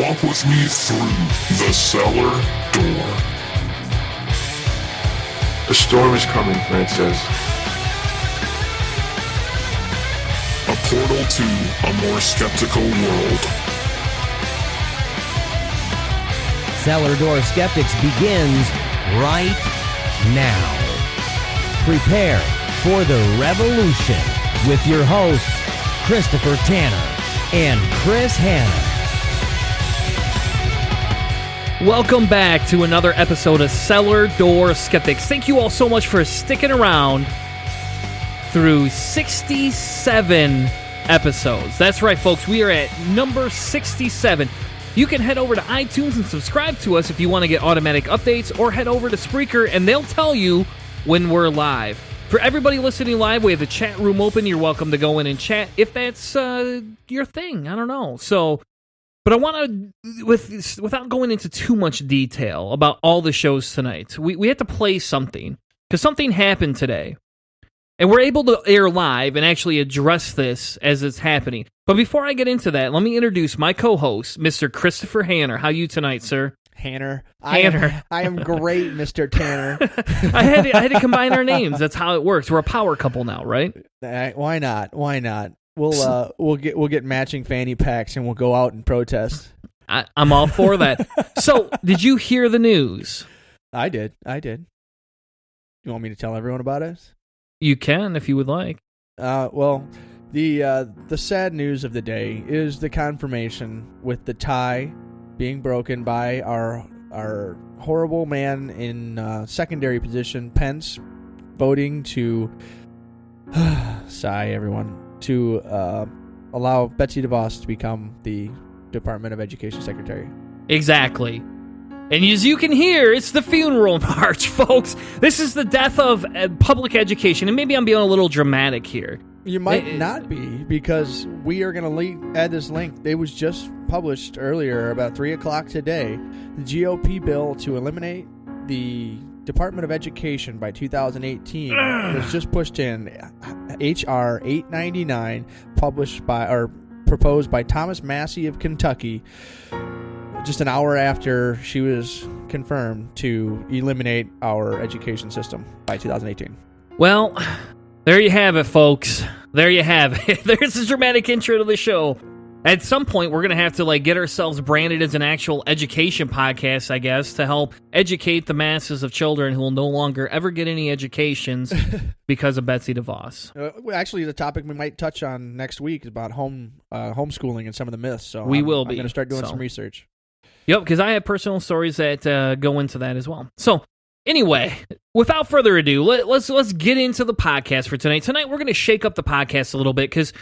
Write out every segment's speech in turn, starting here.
Walk with me through the cellar door. A storm is coming, Francis. A portal to a more skeptical world. Cellar Door Skeptics begins right now. Prepare for the revolution with your hosts, Christopher Tanner and Chris Hanna. Welcome back to another episode of Cellar Door Skeptics. Thank you all so much for sticking around through 67 episodes. That's right, folks. We are at number 67. You can head over to iTunes and subscribe to us if you want to get automatic updates, or head over to Spreaker and they'll tell you when we're live. For everybody listening live, we have the chat room open. You're welcome to go in and chat if that's your thing. I don't know. But I want to, without going into too much detail about all the shows tonight, we have to play something, because something happened today. And we're able to air live and actually address this as it's happening. But before I get into that, let me introduce my co-host, Mr. Christopher Hanner. How are you tonight, sir? Hanner. I am great, Mr. Tanner. I had to combine our names. That's how it works. We're a power couple now, right? Why not? Why not? We'll get matching fanny packs and we'll go out and protest. I'm all for that. So, did you hear the news? I did. You want me to tell everyone about it? You can if you would like. Well, the sad news of the day is the confirmation with the tie being broken by our horrible man in secondary position, Pence, voting to sigh, everyone, to allow Betsy DeVos to become the Department of Education Secretary. Exactly. And as you can hear, it's the funeral march, folks. This is the death of public education. And maybe I'm being a little dramatic here. You might not be, because we are going to add this link. It was just published earlier, about 3 o'clock today. The GOP bill to eliminate the Department of Education by 2018 was just pushed in. H.R. 899, proposed by Thomas Massey of Kentucky, just an hour after she was confirmed to eliminate our education system by 2018. Well, there you have it, folks. There you have it. There's a dramatic intro to the show. At some point, we're going to have to get ourselves branded as an actual education podcast, I guess, to help educate the masses of children who will no longer ever get any educations because of Betsy DeVos. Actually, the topic we might touch on next week is about homeschooling and some of the myths. So I'm going to start doing some research. Yep, because I have personal stories that go into that as well. So, anyway, without further ado, let's get into the podcast for tonight. Tonight, we're going to shake up the podcast a little bit because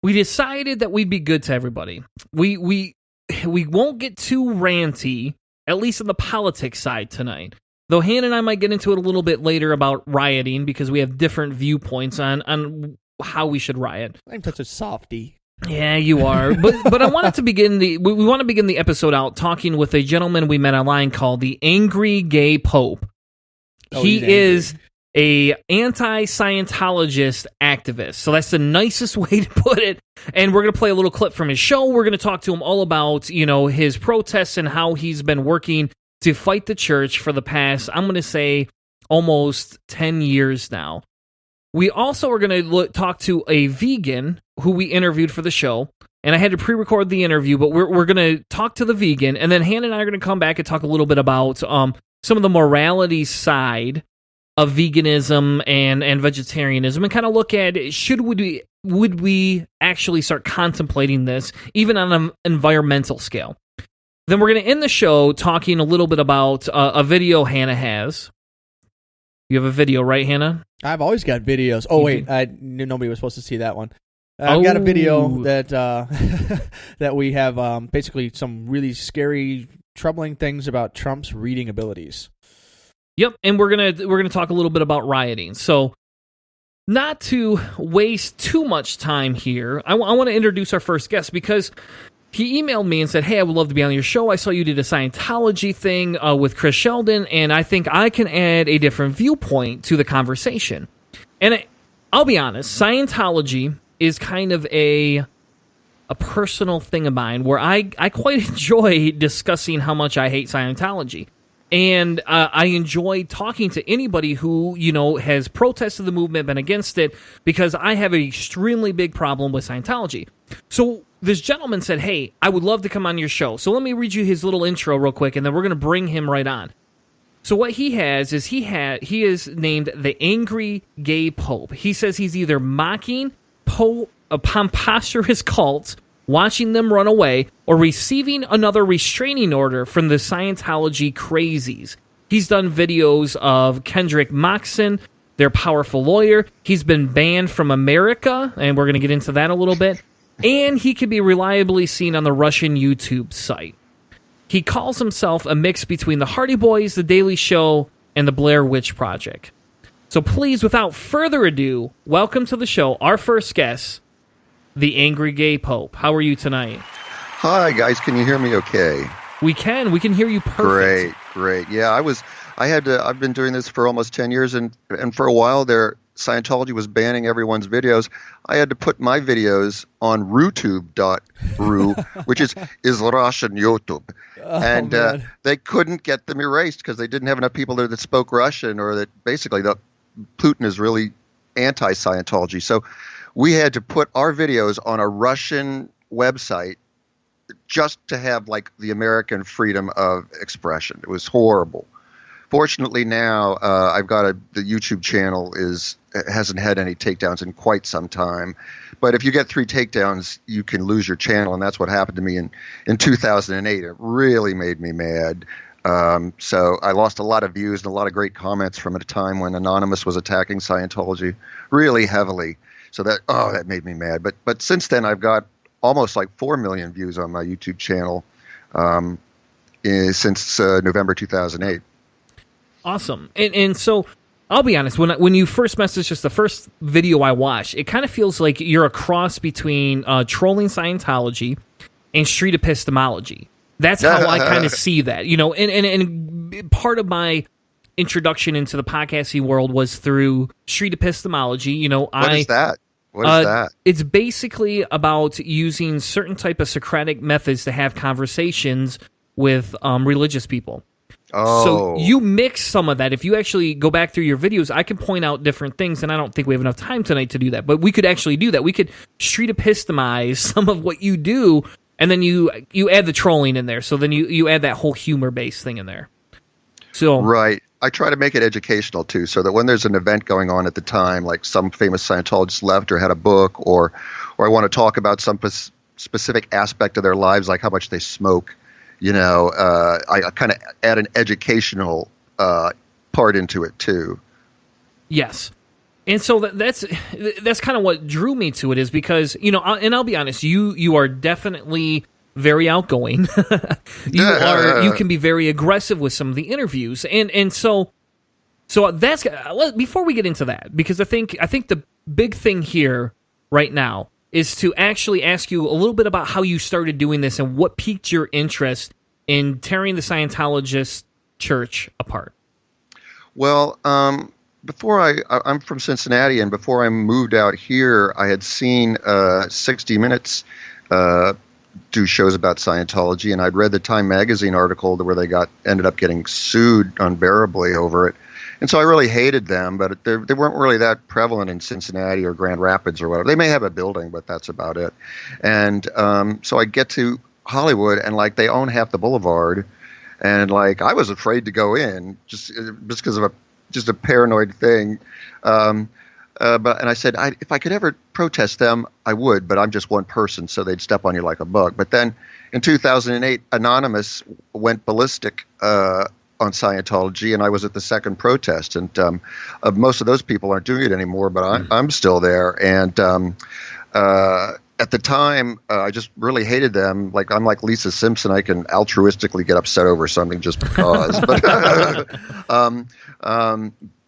we decided that we'd be good to everybody. We won't get too ranty, at least on the politics side tonight. Though Hannah and I might get into it a little bit later about rioting, because we have different viewpoints on how we should riot. I'm such a softie. Yeah, you are. But I wanted to begin we want to begin the episode out talking with a gentleman we met online called the Angrygaypope. He is a anti-Scientologist activist. So that's the nicest way to put it. And we're going to play a little clip from his show. We're going to talk to him all about, his protests and how he's been working to fight the church for the past, I'm going to say, almost 10 years now. We also are going to talk to a vegan who we interviewed for the show, and I had to pre-record the interview, but we're going to talk to the vegan, and then Hannah and I are going to come back and talk a little bit about some of the morality side of veganism and vegetarianism, and kind of look at would we actually start contemplating this, even on an environmental scale. Then we're going to end the show talking a little bit about a video Hannah has. You have a video, right, Hannah? I've always got videos. Oh, wait, I knew nobody was supposed to see that one. I've got a video that that we have basically some really scary, troubling things about Trump's reading abilities. Yep, and we're gonna talk a little bit about rioting. So, not to waste too much time here, I want to introduce our first guest, because he emailed me and said, hey, I would love to be on your show. I saw you did a Scientology thing with Chris Sheldon, and I think I can add a different viewpoint to the conversation. And I'll be honest, Scientology is kind of a a personal thing of mine where I quite enjoy discussing how much I hate Scientology. And I enjoy talking to anybody who, has protested the movement, been against it, because I have an extremely big problem with Scientology. So this gentleman said, hey, I would love to come on your show. So let me read you his little intro real quick, and then we're going to bring him right on. So what he has is he is named the Angry Gay Pope. He says he's either mocking preposterous cults, watching them run away, or receiving another restraining order from the Scientology crazies. He's done videos of Kendrick Moxon, their powerful lawyer. He's been banned from America, and we're going to get into that a little bit. And he can be reliably seen on the Russian YouTube site. He calls himself a mix between the Hardy Boys, The Daily Show, and the Blair Witch Project. So please, without further ado, welcome to the show, our first guest, the Angry Gay Pope. How are you tonight? Hi, guys. Can you hear me okay? We can. We can hear you perfect. Great. Yeah, I've been doing this for almost 10 years, and for a while there, Scientology was banning everyone's videos. I had to put my videos on RuTube.ru, which is Russian YouTube. And they couldn't get them erased because they didn't have enough people there that spoke Russian, or that basically Putin is really anti-Scientology. So we had to put our videos on a Russian website just to have like the American freedom of expression. It was horrible. Fortunately now I've got the YouTube channel hasn't had any takedowns in quite some time. But if you get 3 takedowns, you can lose your channel, and that's what happened to me in 2008. It really made me mad. So I lost a lot of views and a lot of great comments from at a time when Anonymous was attacking Scientology really heavily. So that made me mad. But since then, I've got almost like 4 million views on my YouTube channel since November 2008. Awesome. And so I'll be honest, when you first messaged us, the first video I watched, it kind of feels like you're a cross between trolling Scientology and street epistemology. That's how I kind of see that, and part of my introduction into the podcasting world was through street epistemology. What is that? What is that? It's basically about using certain type of Socratic methods to have conversations with religious people. Oh. So you mix some of that. If you actually go back through your videos, I can point out different things, and I don't think we have enough time tonight to do that, but we could actually do that. We could street epistemize some of what you do, and then you add the trolling in there. So then you add that whole humor-based thing in there. So right. I try to make it educational, too, so that when there's an event going on at the time, like some famous Scientologist left or had a book, or I want to talk about some specific aspect of their lives, like how much they smoke, I kind of add an educational part into it, too. Yes. And so that's kind of what drew me to it, is because, and I'll be honest, you are definitely very outgoing. You can be very aggressive with some of the interviews. And so that's, before we get into that, because I think the big thing here right now is to actually ask you a little bit about how you started doing this and what piqued your interest in tearing the Scientologist church apart. Well, before I'm from Cincinnati, and before I moved out here, I had seen 60 Minutes do shows about Scientology, and I'd read the Time magazine article where they ended up getting sued unbearably over it. And so I really hated them, but they weren't really that prevalent in Cincinnati or Grand Rapids or whatever. They may have a building, but that's about it. And so I get to Hollywood, and like they own half the boulevard, and like I was afraid to go in just because of a paranoid thing. And I said, if I could ever protest them, I would, but I'm just one person, so they'd step on you like a bug. But then in 2008, Anonymous went ballistic on Scientology, and I was at the second protest. And most of those people aren't doing it anymore, but I'm still there. And at the time, I just really hated them. Like, I'm like Lisa Simpson. I can altruistically get upset over something just because.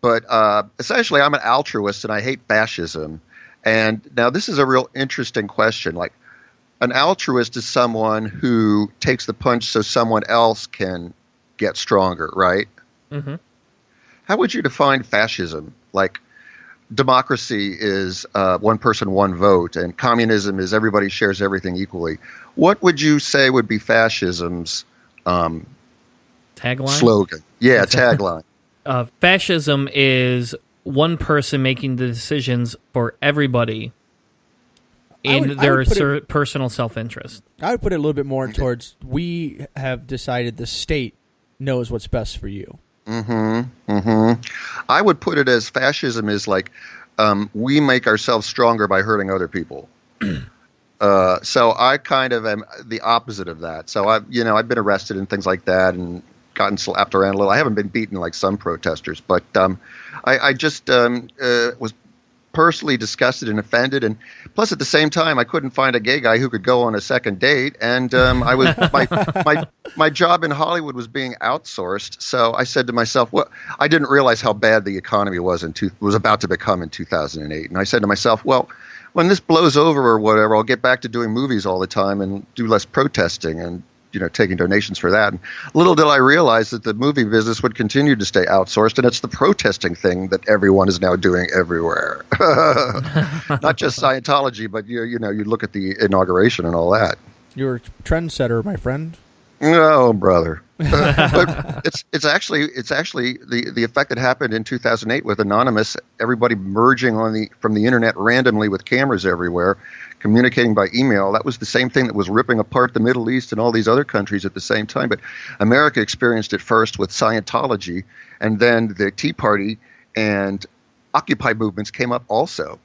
But essentially, I'm an altruist, and I hate fascism. And now this is a real interesting question. Like, an altruist is someone who takes the punch so someone else can get stronger, right? Mm-hmm. How would you define fascism? Like, democracy is one person, one vote, and communism is everybody shares everything equally. What would you say would be fascism's Tagline? slogan? Yeah, tagline. Fascism is one person making the decisions for everybody in their personal self-interest. I would put it a little bit more towards, we have decided the state knows what's best for you. I would put it as fascism is like we make ourselves stronger by hurting other people. So I kind of am the opposite of that. So I've been arrested and things like that and gotten slapped around a little. I haven't been beaten like some protesters, but I just was personally disgusted and offended, and plus at the same time I couldn't find a gay guy who could go on a second date, and I was my job in Hollywood was being outsourced. So I said to myself, well, I didn't realize how bad the economy was about to become in 2008, and I said to myself, well, when this blows over or whatever, I'll get back to doing movies all the time and do less protesting and taking donations for that. And little did I realize that the movie business would continue to stay outsourced, and it's the protesting thing that everyone is now doing everywhere. Not just Scientology, but you look at the inauguration and all that. You're a trendsetter, my friend. Oh, brother. But it's actually the effect that happened in 2008 with Anonymous, everybody merging from the internet randomly with cameras everywhere, communicating by email. That was the same thing that was ripping apart the Middle East and all these other countries at the same time. But America experienced it first with Scientology, and then the Tea Party and Occupy movements came up also.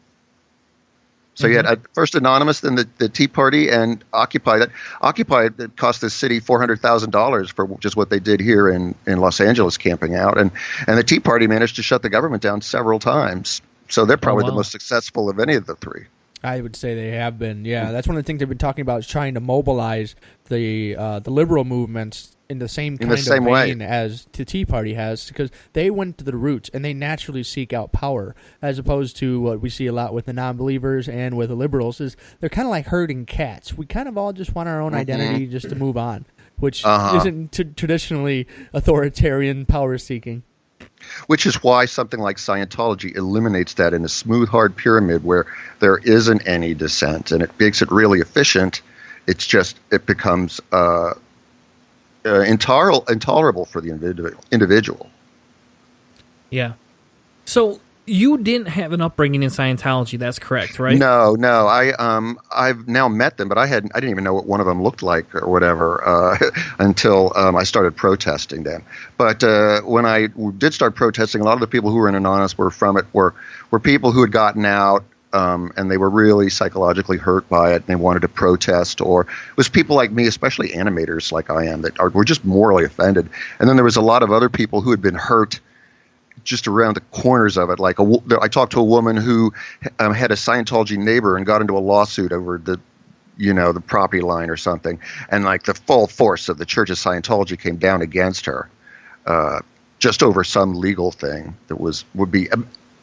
So you had first Anonymous, then the Tea Party, and Occupy. Occupy that cost the city $400,000 for just what they did here in Los Angeles, camping out, and the Tea Party managed to shut the government down several times. So they're probably the most successful of any of the three. I would say they have been. Yeah, that's one of the things they've been talking about, is trying to mobilize the liberal movements in the same kind of vein as the Tea Party has, because they went to the roots and they naturally seek out power, as opposed to what we see a lot with the non-believers and with the liberals, is they're kind of like herding cats. We kind of all just want our own identity just to move on, which isn't traditionally authoritarian power seeking. Which is why something like Scientology eliminates that in a smooth, hard pyramid where there isn't any dissent, and it makes it really efficient. It becomes intolerable for the individual. Yeah. So you didn't have an upbringing in Scientology. That's correct, right? No. I've now met them, but I didn't even know what one of them looked like or whatever until I started protesting them. But when I did start protesting, a lot of the people who were in Anonymous were people who had gotten out. And they were really psychologically hurt by it, and they wanted to protest. Or it was people like me, especially animators like I am, that were just morally offended. And then there was a lot of other people who had been hurt just around the corners of it. Like I talked to a woman who had a Scientology neighbor and got into a lawsuit over the property line or something, and like the full force of the Church of Scientology came down against her, just over some legal thing that would be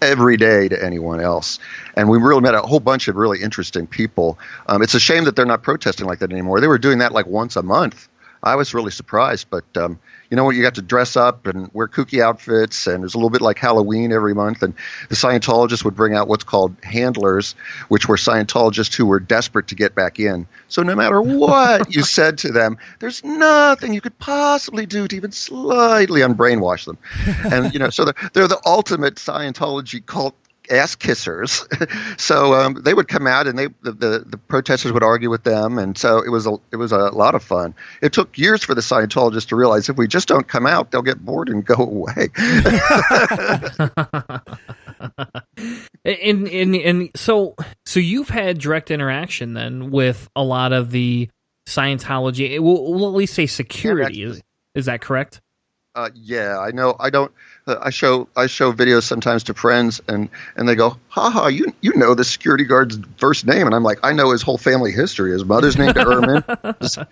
every day to anyone else. And we really met a whole bunch of really interesting people. It's a shame that they're not protesting like that anymore. They were doing that like once a month. I was really surprised, but you know what? You got to dress up and wear kooky outfits, and it was a little bit like Halloween every month. And the Scientologists would bring out what's called handlers, which were Scientologists who were desperate to get back in. So no matter what you said to them, there's nothing you could possibly do to even slightly unbrainwash them. And so they're the ultimate Scientology cult ass kissers. So they would come out, and the protesters would argue with them, and so it was a lot of fun. It took years for the Scientologists to realize if we just don't come out, they'll get bored and go away. and so you've had direct interaction then with a lot of the Scientology. We'll at least say security. Is that correct? Yeah, I know. I don't. I show videos sometimes to friends, and they go, "Ha, you know the security guard's first name," and I'm like, "I know his whole family history. His mother's named Ermin.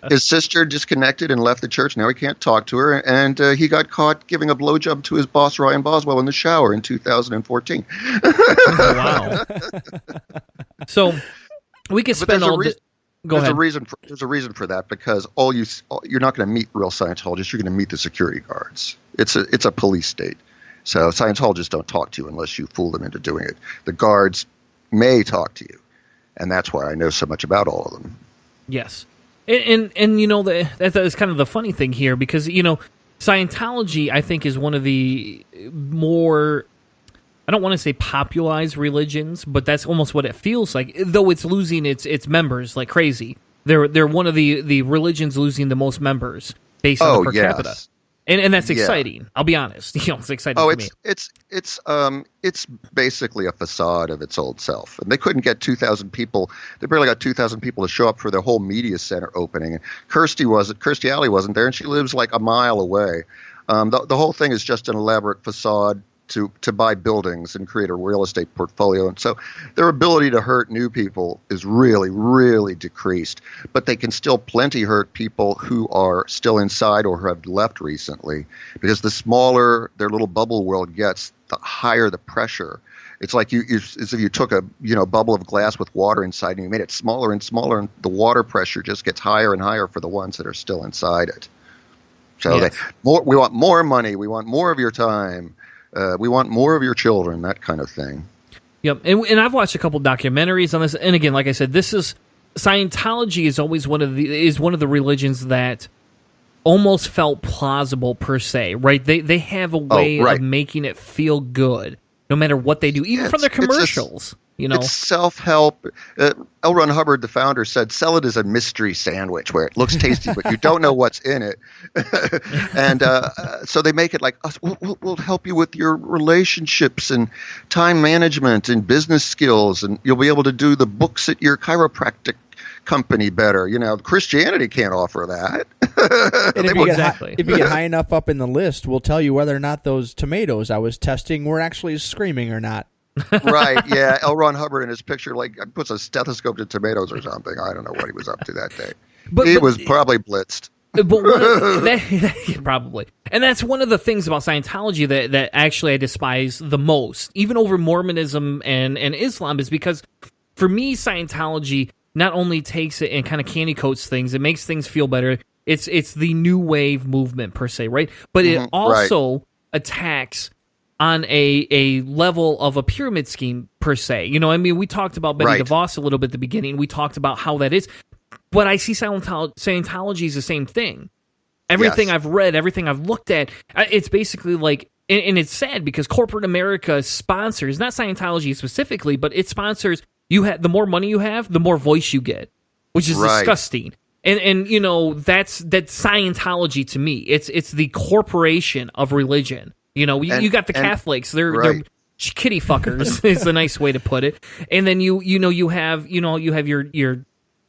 His sister disconnected and left the church. Now he can't talk to her, and he got caught giving a blowjob to his boss Ryan Boswell in the shower in 2014." Wow. So we could spend all day. There's a reason for that, because you're not going to meet real Scientologists. You're going to meet the security guards. It's a police state, So Scientologists don't talk to you unless you fool them into doing it. The guards may talk to you, and that's why I know so much about all of them. Yes. And you know, that is kind of the funny thing here, because, you know, Scientology, I think, is one of the more, I don't want to say popularized religions, but that's almost what it feels like, though it's losing its members like crazy. They're one of the religions losing the most members based on the per capita. And that's exciting. I'll be honest. You know, it's exciting for me. It's basically a facade of its old self. And they couldn't get 2,000 people. They barely got 2,000 people to show up for their whole media center opening. And Kirstie Alley wasn't there, and she lives like a mile away. The whole thing is just an elaborate facade to buy buildings and create a real estate portfolio. And so their ability to hurt new people is really, really decreased. But they can still plenty hurt people who are still inside or who have left recently, because the smaller their little bubble world gets, the higher the pressure. It's like as if you took a bubble of glass with water inside and you made it smaller and smaller, and the water pressure just gets higher and higher for the ones that are still inside it. So Yes. we want more money, we want more of your time. We want more of your children, that kind of thing. Yep, and I've watched a couple documentaries on this. And again, like I said, Scientology is always one of the religions that almost felt plausible per se, right? They have a way of making it feel good, no matter what they do, even from their commercials. It's self-help. L. Ron Hubbard, the founder, said, "Sell it as a mystery sandwich where it looks tasty, but you don't know what's in it." And so they make it like, we'll help you with your relationships and time management and business skills, and you'll be able to do the books at your chiropractic company better. Christianity can't offer that. And if you get high enough up in the list, we'll tell you whether or not those tomatoes I was testing were actually screaming or not. Right, yeah. L. Ron Hubbard in his picture puts a stethoscope to tomatoes or something. I don't know what he was up to that day. He was probably blitzed. But probably. And that's one of the things about Scientology that actually I despise the most, even over Mormonism and Islam, is because for me, Scientology not only takes it and kind of candy coats things, it makes things feel better. It's the new wave movement per se, right? But it also attacks on a level of a pyramid scheme per se. We talked about Betty DeVos a little bit at the beginning. We talked about how that is. But I see Scientology is the same thing. Everything I've read, everything I've looked at, it's basically like, and it's sad because corporate America sponsors, not Scientology specifically, but it sponsors, the more money you have, the more voice you get, which is disgusting. And that's Scientology to me. It's the corporation of religion. You got the Catholics. They're kitty fuckers is the nice way to put it. And then you have your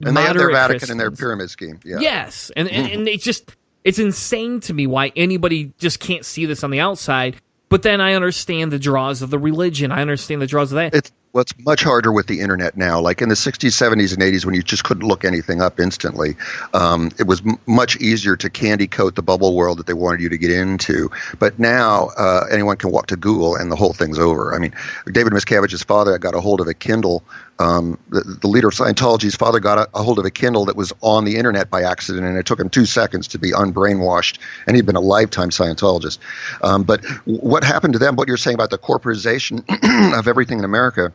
and they have their Vatican Christians. in their pyramid scheme. Yeah. Yes, and it's insane to me why anybody just can't see this on the outside. But then I understand the draws of the religion. I understand the draws of that. It's much harder with the internet now. Like in the 60s, 70s, and 80s, when you just couldn't look anything up instantly, it was much easier to candy coat the bubble world that they wanted you to get into. But now anyone can walk to Google and the whole thing's over. I mean, David Miscavige's father got a hold of a Kindle. The leader of Scientology's father got a hold of a Kindle that was on the internet by accident, and it took him 2 seconds to be unbrainwashed, and he'd been a lifetime Scientologist. But what happened to them, what you're saying about the corporatization of everything in America,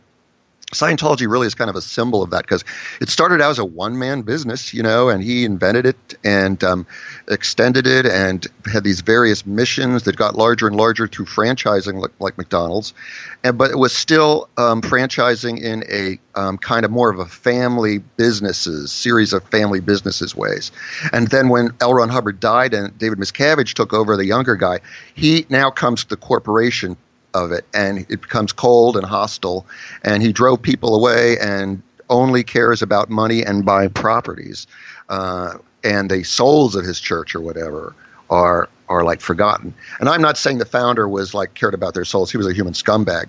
Scientology really is kind of a symbol of that, because it started out as a one-man business, and he invented it and extended it and had these various missions that got larger and larger through franchising, like McDonald's. But it was still franchising in a kind of more of a series of family businesses ways. And then when L. Ron Hubbard died and David Miscavige took over, the younger guy, he now comes to the corporation of it, and it becomes cold and hostile, and he drove people away and only cares about money and buying properties, and the souls of his church or whatever are like forgotten. And I'm not saying the founder was like cared about their souls; he was a human scumbag.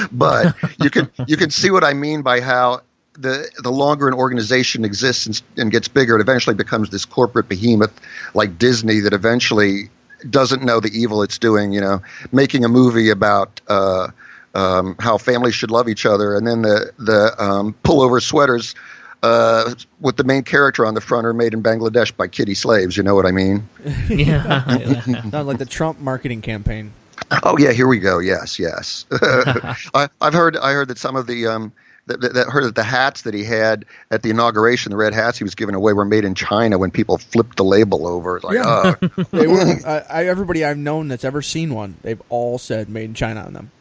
But you can see what I mean by how the longer an organization exists and gets bigger, it eventually becomes this corporate behemoth like Disney that eventually doesn't know the evil it's doing, making a movie about how families should love each other, and then the pullover sweaters with the main character on the front are made in Bangladesh by kitty slaves. You know what I mean? Yeah. Sounds like the Trump marketing campaign. Oh yeah, here we go. Yes. I heard that some of the heard that the hats that he had at the inauguration, the red hats he was giving away, were made in China when people flipped the label over. It's like, Yeah. They were. Everybody I've known that's ever seen one, they've all said "Made in China" on them.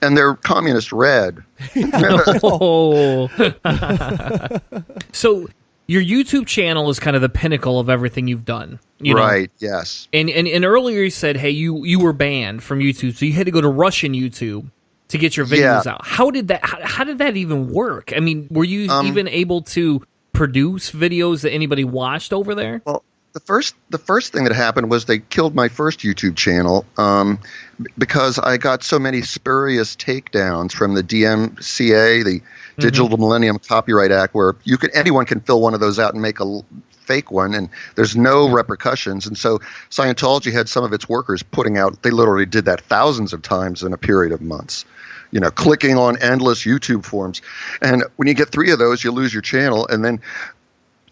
And they're communist red. Oh. So your YouTube channel is kind of the pinnacle of everything you've done. You know? Right, yes. And earlier you said, hey, you were banned from YouTube, so you had to go to Russian YouTube to get your videos out. How did that even work? I mean, were you even able to produce videos that anybody watched over there? Well, the first thing that happened was they killed my first YouTube channel because I got so many spurious takedowns from the DMCA, the Digital Millennium Copyright Act, where anyone can fill one of those out and make a fake one, and there's no repercussions. And so Scientology had some of its workers putting out, they literally did that thousands of times in a period of months, clicking on endless YouTube forums. And when you get 3 of those, you lose your channel. And then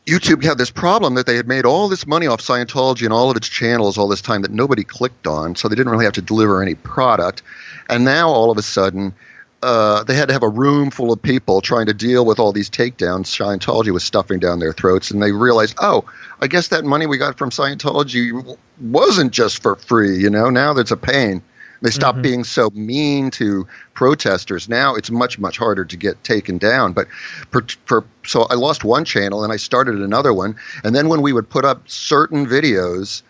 YouTube had this problem that they had made all this money off Scientology and all of its channels all this time that nobody clicked on, so they didn't really have to deliver any product. And now all of a sudden, they had to have a room full of people trying to deal with all these takedowns Scientology was stuffing down their throats, and they realized, I guess that money we got from Scientology wasn't just for free, now there's a pain. They stopped being so mean to protesters. Now it's much, much harder to get taken down. But so I lost one channel and I started another one. And then when we would put up certain videos,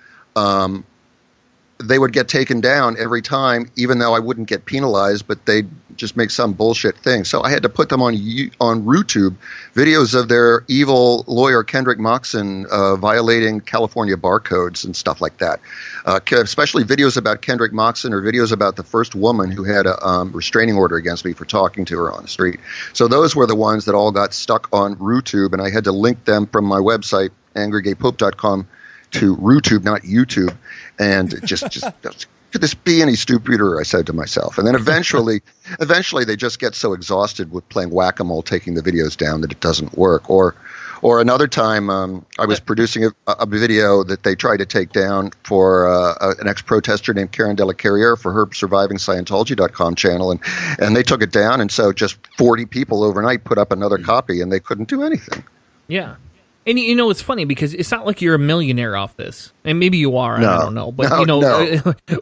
they would get taken down every time, even though I wouldn't get penalized, but they'd just make some bullshit thing. So I had to put them on YouTube, videos of their evil lawyer Kendrick Moxon violating California barcodes and stuff like that. Especially videos about Kendrick Moxon or videos about the first woman who had a restraining order against me for talking to her on the street. So those were the ones that all got stuck on RooTube, and I had to link them from my website, angrygaypope.com, to RooTube, not YouTube. And just could this be any stupider, I said to myself. And then eventually they just get so exhausted with playing whack-a-mole, taking the videos down, that it doesn't work. Or another time, I was producing a video that they tried to take down for an ex-protester named Karen Della Carriere for her surviving Scientology.com channel, and they took it down, and so just 40 people overnight put up another copy, and they couldn't do anything. Yeah. And it's funny because it's not like you're a millionaire off this. And maybe you are, I don't know. But,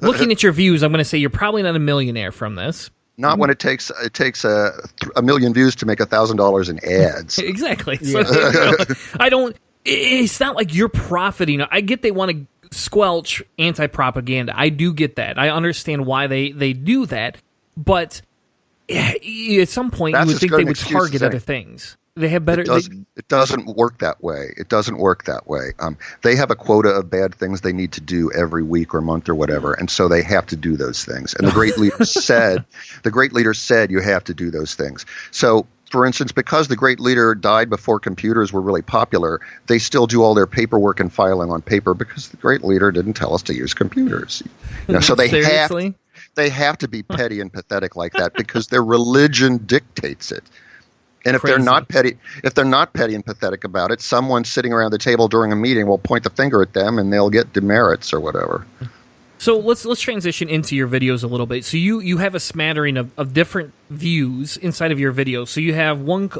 looking at your views, I'm going to say you're probably not a millionaire from this. Not when it takes a million views to make $1,000 in ads. Exactly. Yeah. So, it's not like you're profiting. I get they want to squelch anti-propaganda. I do get that. I understand why they do that. But at some point, you would think they would target other things. They have better. It doesn't work that way. It doesn't work that way. They have a quota of bad things they need to do every week or month or whatever, and so they have to do those things. And the great leader said, you have to do those things. So, for instance, because the great leader died before computers were really popular, they still do all their paperwork and filing on paper because the great leader didn't tell us to use computers. So they have to be petty and pathetic like that because their religion dictates it. And if they're not petty and pathetic about it, someone sitting around the table during a meeting will point the finger at them, and they'll get demerits or whatever. So let's transition into your videos a little bit. So you have a smattering of different views inside of your videos. So you have one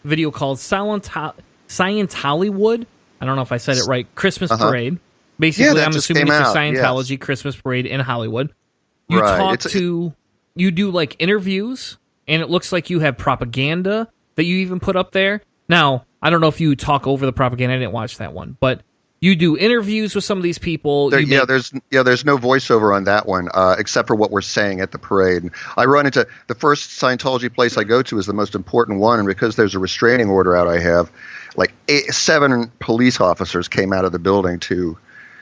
video called Scientollywood. I don't know if I said it right. Christmas Parade. Basically, I'm assuming it's a Scientology Christmas Parade in Hollywood. You do like interviews. And it looks like you have propaganda that you even put up there. Now, I don't know if you talk over the propaganda. I didn't watch that one. But you do interviews with some of these people. There's no voiceover on that one, except for what we're saying at the parade. I run into the first Scientology place I go to is the most important one. And because there's a restraining order out, I have like 7 police officers came out of the building to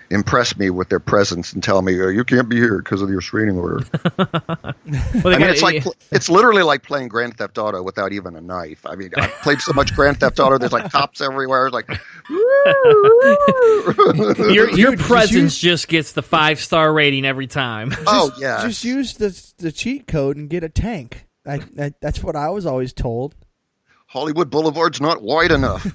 impress me with their presence and tell me, you can't be here because of your restraining order. It's literally like playing Grand Theft Auto without even a knife. I mean, I've played so much Grand Theft Auto, there's like cops everywhere. It's like, your presence just gets the 5-star rating every time. Just use the cheat code and get a tank. That's what I was always told. Hollywood Boulevard's not wide enough.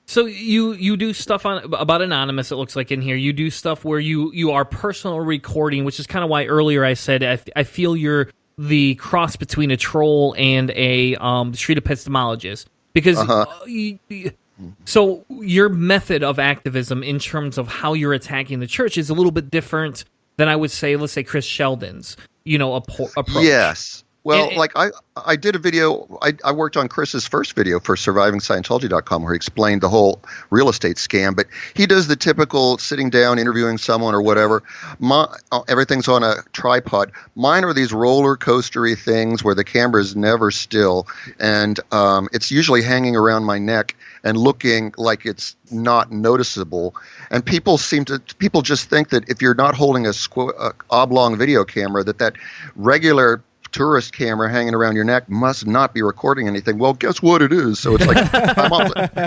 So you do stuff about Anonymous, it looks like in here. You do stuff where you are personal recording, which is kind of why earlier I said I feel you're the cross between a troll and a street epistemologist. Because so your method of activism in terms of how you're attacking the church is a little bit different than I would say, let's say, Chris Sheldon's, approach. Yes. Well, I did a video, I worked on Chris's first video for SurvivingScientology.com where he explained the whole real estate scam, but he does the typical sitting down, interviewing someone or whatever. Everything's on a tripod. Mine are these roller coastery things where the camera is never still, and it's usually hanging around my neck and looking like it's not noticeable. And people just think that if you're not holding a oblong video camera, that regular tourist camera hanging around your neck must not be recording anything. Well, guess what it is? So it's like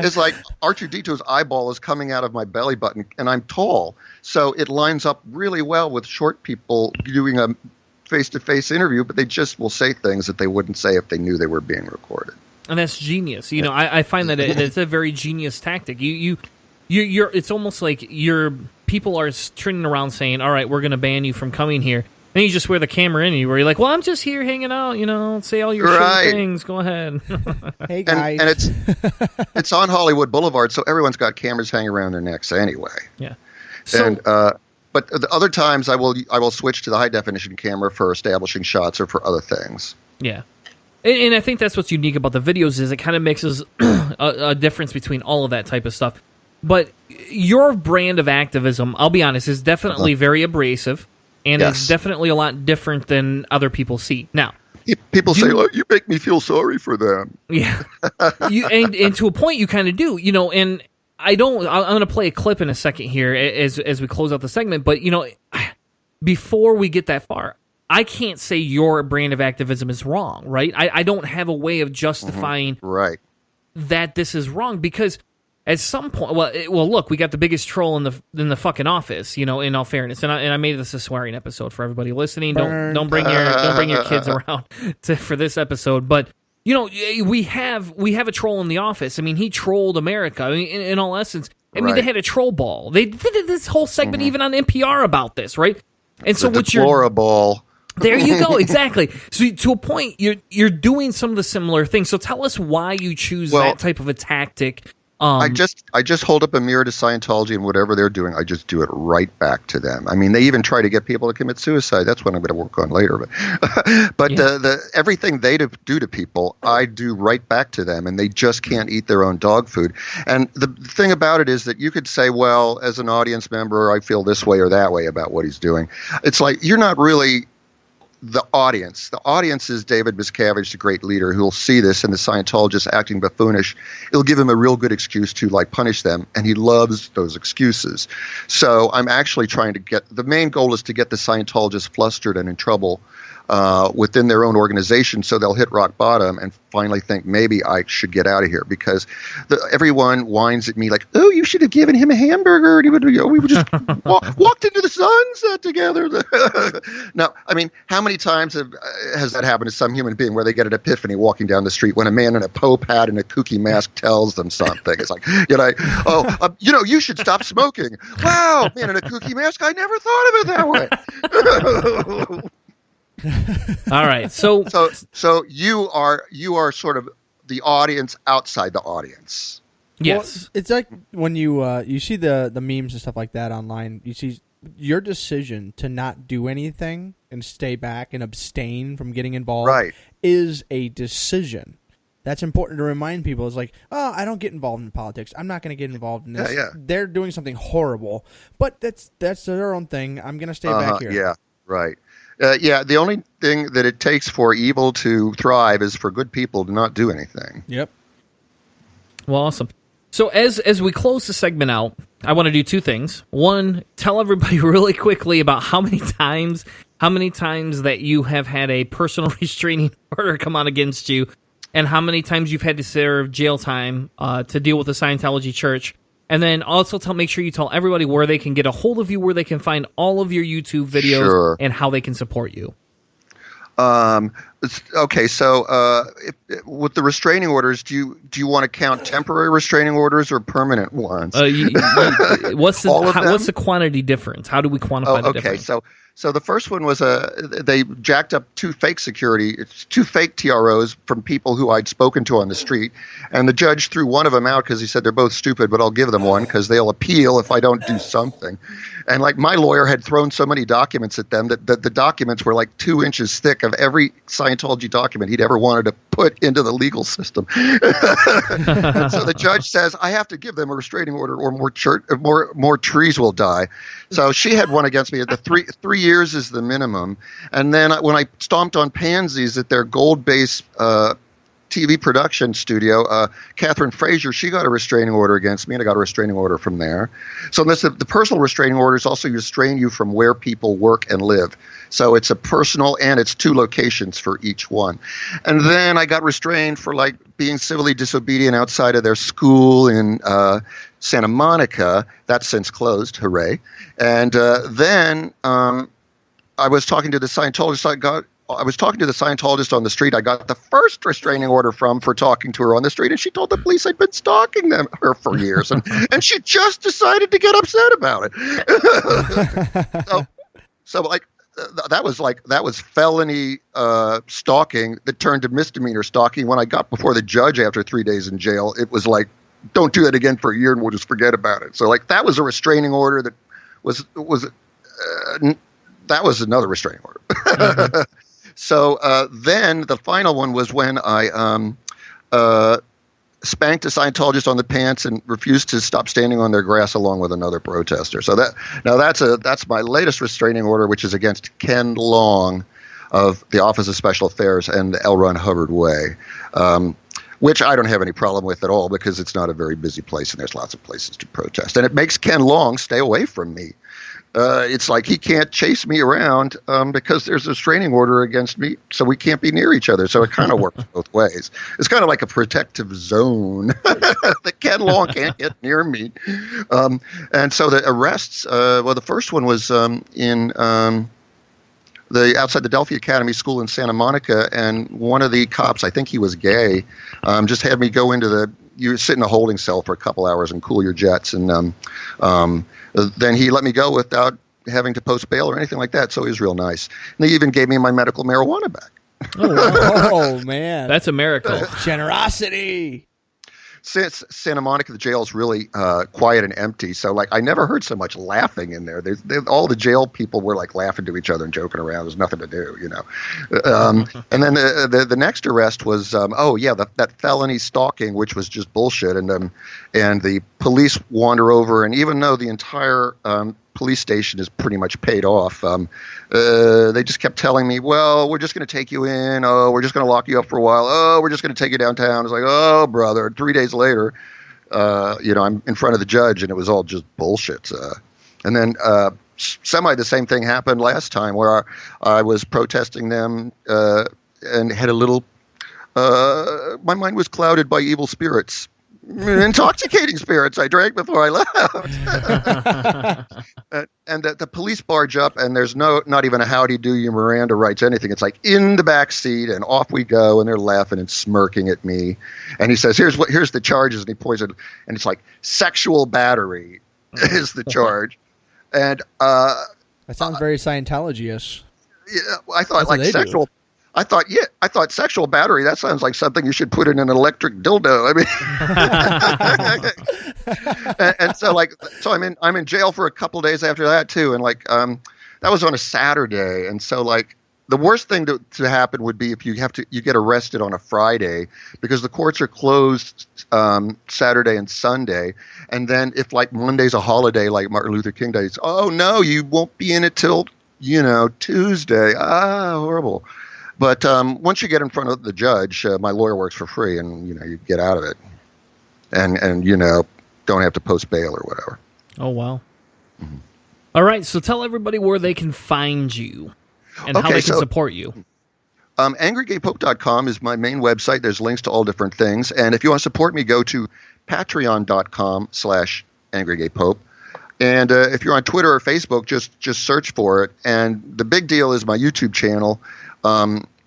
it's like R2-D2's eyeball is coming out of my belly button, and I'm tall, so it lines up really well with short people doing a face-to-face interview, but they just will say things that they wouldn't say if they knew they were being recorded. And that's genius. I find that it's a very genius tactic. You're it's almost like people are turning around saying, all right, we're going to ban you from coming here. Then you just wear the camera in you where you're like, well, I'm just here hanging out, say all your shitty things. Go ahead. Hey, guys. And it's on Hollywood Boulevard, so everyone's got cameras hanging around their necks anyway. Yeah. But the other times I will switch to the high definition camera for establishing shots or for other things. Yeah. And I think that's what's unique about the videos is it kind of mixes a difference between all of that type of stuff. But your brand of activism, I'll be honest, is definitely very abrasive. And it's definitely a lot different than other people see. Now, people say, "Oh, you make me feel sorry for them." Yeah, and to a point, you kind of do, And I'm going to play a clip in a second here as we close out the segment. But before we get that far, I can't say your brand of activism is wrong, right? I don't have a way of justifying that this is wrong because. At some point, well, look, we got the biggest troll in the fucking office. In all fairness, and I made this a swearing episode for everybody listening. Don't bring your kids around for this episode. But we have a troll in the office. I mean, he trolled America. I mean, in all essence, they had a troll ball. They did this whole segment even on NPR about this, right? And so what deplorable. There you go, exactly. So to a point, you're doing some of the similar things. So tell us why you choose that type of a tactic. I just hold up a mirror to Scientology and whatever they're doing, I just do it right back to them. I mean, they even try to get people to commit suicide. That's what I'm going to work on later. But everything they do to people, I do right back to them, and they just can't eat their own dog food. And the thing about it is that you could say, well, as an audience member, I feel this way or that way about what he's doing. It's like you're not really the audience. The audience is David Miscavige, the great leader, who will see this and the Scientologists acting buffoonish. It'll give him a real good excuse to punish them, and he loves those excuses. So I'm actually trying to the main goal is to get the Scientologists flustered and in trouble within their own organization, so they'll hit rock bottom and finally think maybe I should get out of here because everyone whines at me like, oh, you should have given him a hamburger and we would just walked into the sunset together. Now, I mean, how many times has that happened to some human being where they get an epiphany walking down the street when a man in a Pope hat and a kooky mask tells them something? It's like, you should stop smoking. Wow, man in a kooky mask, I never thought of it that way. All right, so you are sort of the audience outside the audience. Yes, well, it's like when you see the memes and stuff like that online. You see your decision to not do anything and stay back and abstain from getting involved is a decision. That's important to remind people. It's like, oh, I don't get involved in politics. I'm not going to get involved in this. They're doing something horrible, but that's their own thing. I'm going to stay back here. Yeah, right. The only thing that it takes for evil to thrive is for good people to not do anything. Yep. Well, awesome. So as we close the segment out, I want to do two things. One, tell everybody really quickly about how many times that you have had a personal restraining order come out against you, and how many times you've had to serve jail time to deal with the Scientology Church. And then also make sure you tell everybody where they can get a hold of you, where they can find all of your YouTube videos, and how they can support you. Okay, so with the restraining orders, do you want to count temporary restraining orders or permanent ones? What's All of them? what's the quantity difference? How do we quantify the difference? So the first one was they jacked up two fake TROs from people who I'd spoken to on the street, and the judge threw one of them out because he said they're both stupid, but I'll give them one because they'll appeal if I don't do something. And like my lawyer had thrown so many documents at them that the documents were like 2 inches thick of every Scientology document he'd ever wanted to put into the legal system. And so the judge says, I have to give them a restraining order or more trees will die. So she had one against me at the 3 years is the minimum. And then when I stomped on pansies at their gold-based TV production studio, Catherine Frazier, she got a restraining order against me, and I got a restraining order from there. So the personal restraining orders also restrain you from where people work and live. So it's a personal, and it's 2 locations for each one. And then I got restrained for like being civilly disobedient outside of their school in Santa Monica. That's since closed, hooray. And then I was talking to the Scientologist. I was talking to the Scientologist on the street. I got the first restraining order for talking to her on the street, and she told the police I'd been stalking her for years, and she just decided to get upset about it. so that was felony stalking that turned to misdemeanor stalking. When I got before the judge after 3 days in jail, it was like, don't do that again for a year, and we'll just forget about it. So like that was a restraining order that was that was another restraining order. Mm-hmm. So then the final one was when I spanked a Scientologist on the pants and refused to stop standing on their grass along with another protester. So that's my latest restraining order, which is against Ken Long of the Office of Special Affairs and the L. Ron Hubbard Way, which I don't have any problem with at all because it's not a very busy place and there's lots of places to protest. And it makes Ken Long stay away from me. It's like he can't chase me around because there's a restraining order against me, so we can't be near each other. So it kind of works both ways. It's kind of like a protective zone that Ken Long can't get near me. And so the arrests, the first one was in outside the Delphi Academy School in Santa Monica, and one of the cops, I think he was gay, just had me go into you sit in a holding cell for a couple hours and cool your jets, and then he let me go without having to post bail or anything like that. So he was real nice. And they even gave me my medical marijuana back. Oh man, that's a miracle. Generosity. Since Santa Monica, the jail is really quiet and empty, so like I never heard so much laughing in there. All the jail people were like laughing to each other and joking around. There's nothing to do, you know. And then the next arrest was that felony stalking, which was just bullshit. And the police wander over, and even though the entire police station is pretty much paid off, they just kept telling me, well, we're just going to take you in. Oh, we're just going to lock you up for a while. Oh, we're just going to take you downtown. It's like, oh, brother. 3 days later, I'm in front of the judge, and it was all just bullshit. And then the same thing happened last time where I was protesting them and had a little my mind was clouded by evil spirits. Intoxicating spirits I drank before I left. And the police barge up, and there's not even a howdy do you Miranda rights anything. It's like in the back seat, and off we go, and they're laughing and smirking at me. And he says, here's the charges, and he points at, and it's like sexual battery is the charge. And that sounds very Scientology-ish. Yeah, I thought like sexual. I thought sexual battery, that sounds like something you should put in an electric dildo. I mean, and so I'm in jail for a couple of days after that too. And like, that was on a Saturday. And so like the worst thing to happen would be if you get arrested on a Friday, because the courts are closed Saturday and Sunday. And then if like Monday's a holiday, like Martin Luther King Day, it's, oh no, you won't be in it till, Tuesday. Horrible. But once you get in front of the judge, my lawyer works for free, and you get out of it, and don't have to post bail or whatever. Oh wow! Mm-hmm. All right, so tell everybody where they can find you and how they can support you. Angrygaypope.com is my main website. There's links to all different things, and if you want to support me, go to patreon.com/angrygaypope. And if you're on Twitter or Facebook, just search for it. And the big deal is my YouTube channel.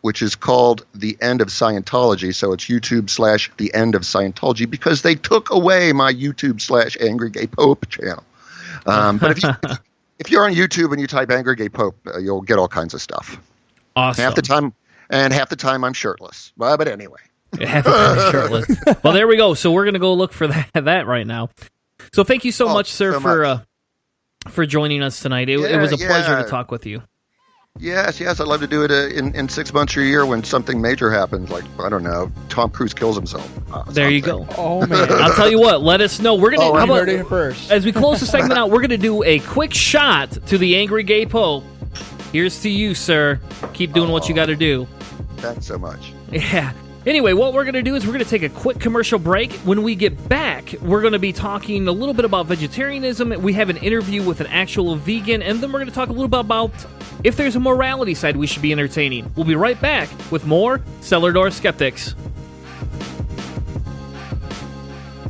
which is called The End of Scientology. So it's YouTube/The End of Scientology, because they took away my YouTube/angrygaypope channel. But if you're on YouTube and you type angrygaypope, you'll get all kinds of stuff. Awesome. Half the time I'm shirtless. But anyway. Half the time I'm shirtless. Well, there we go. So we're going to go look for that right now. So thank you so much, sir, for joining us tonight. It was a pleasure to talk with you. Yes. I'd love to do it in 6 months or a year when something major happens, like, I don't know, Tom Cruise kills himself. There you go. Oh, man. I'll tell you what, let us know. We're going to, how about it first? As we close the segment out, we're going to do a quick shot to the Angry Gay Pope. Here's to you, sir. Keep doing what you got to do. Thanks so much. Yeah. Anyway, what we're going to do is we're going to take a quick commercial break. When we get back, we're going to be talking a little bit about vegetarianism. We have an interview with an actual vegan, and then we're going to talk a little bit about if there's a morality side we should be entertaining. We'll be right back with more Cellar Door Skeptics.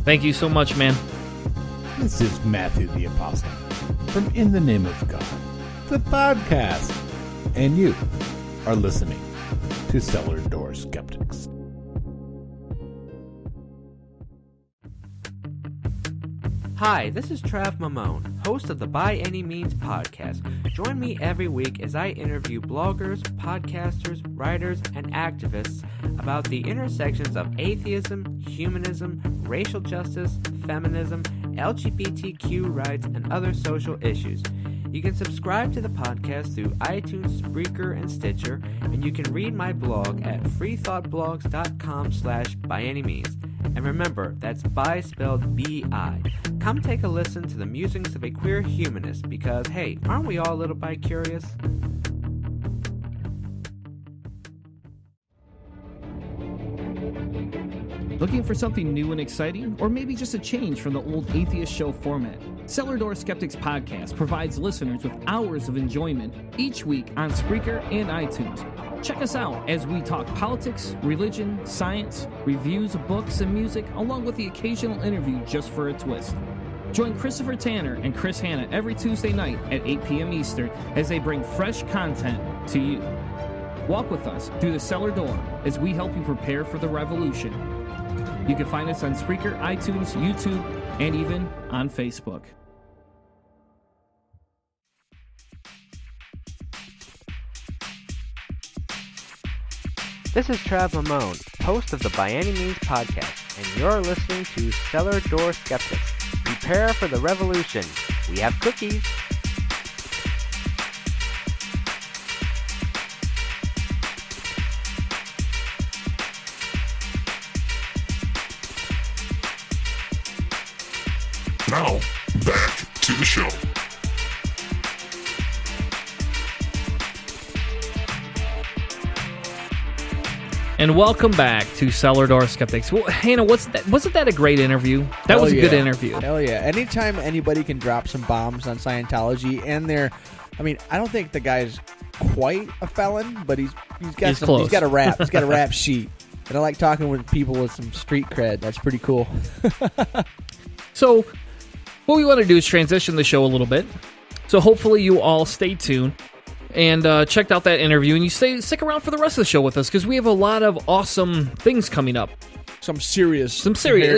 Thank you so much, man. This is Matthew the Apostle from In the Name of God, the podcast. And you are listening to Cellar Door Skeptics. Hi, this is Trav Mamone, host of the By Any Means podcast. Join me every week as I interview bloggers, podcasters, writers, and activists about the intersections of atheism, humanism, racial justice, feminism, LGBTQ rights, and other social issues. You can subscribe to the podcast through iTunes, Spreaker, and Stitcher, and you can read my blog at freethoughtblogs.com/byanymeans. And remember, that's bi spelled B-I. Come take a listen to the musings of a queer humanist, because, hey, aren't we all a little bi-curious? Looking for something new and exciting, or maybe just a change from the old atheist show format? Cellar Door Skeptics podcast provides listeners with hours of enjoyment each week on Spreaker and iTunes. Check us out as we talk politics, religion, science, reviews of books and music, along with the occasional interview just for a twist. Join Christopher Tanner and Chris Hanna every Tuesday night at 8 p.m. Eastern as they bring fresh content to you. Walk with us through the cellar door as we help you prepare for the revolution. You can find us on Spreaker, iTunes, YouTube, and even on Facebook. This is Trav Mamone, host of the By Any Means podcast, and you're listening to Cellar Door Skeptics. Prepare for the revolution. We have cookies. Now, back to the show. And welcome back to Cellar Door Skeptics. Well, Hannah, wasn't that a great interview? That was a good interview. Hell yeah. Anytime anybody can drop some bombs on Scientology, and I don't think the guy's quite a felon, but he's got a rap. He's got a rap sheet. And I like talking with people with some street cred. That's pretty cool. So, what we want to do is transition the show a little bit. So hopefully you all stay tuned and checked out that interview, and you stick around for the rest of the show with us, because we have a lot of awesome things coming up. Some serious turns here.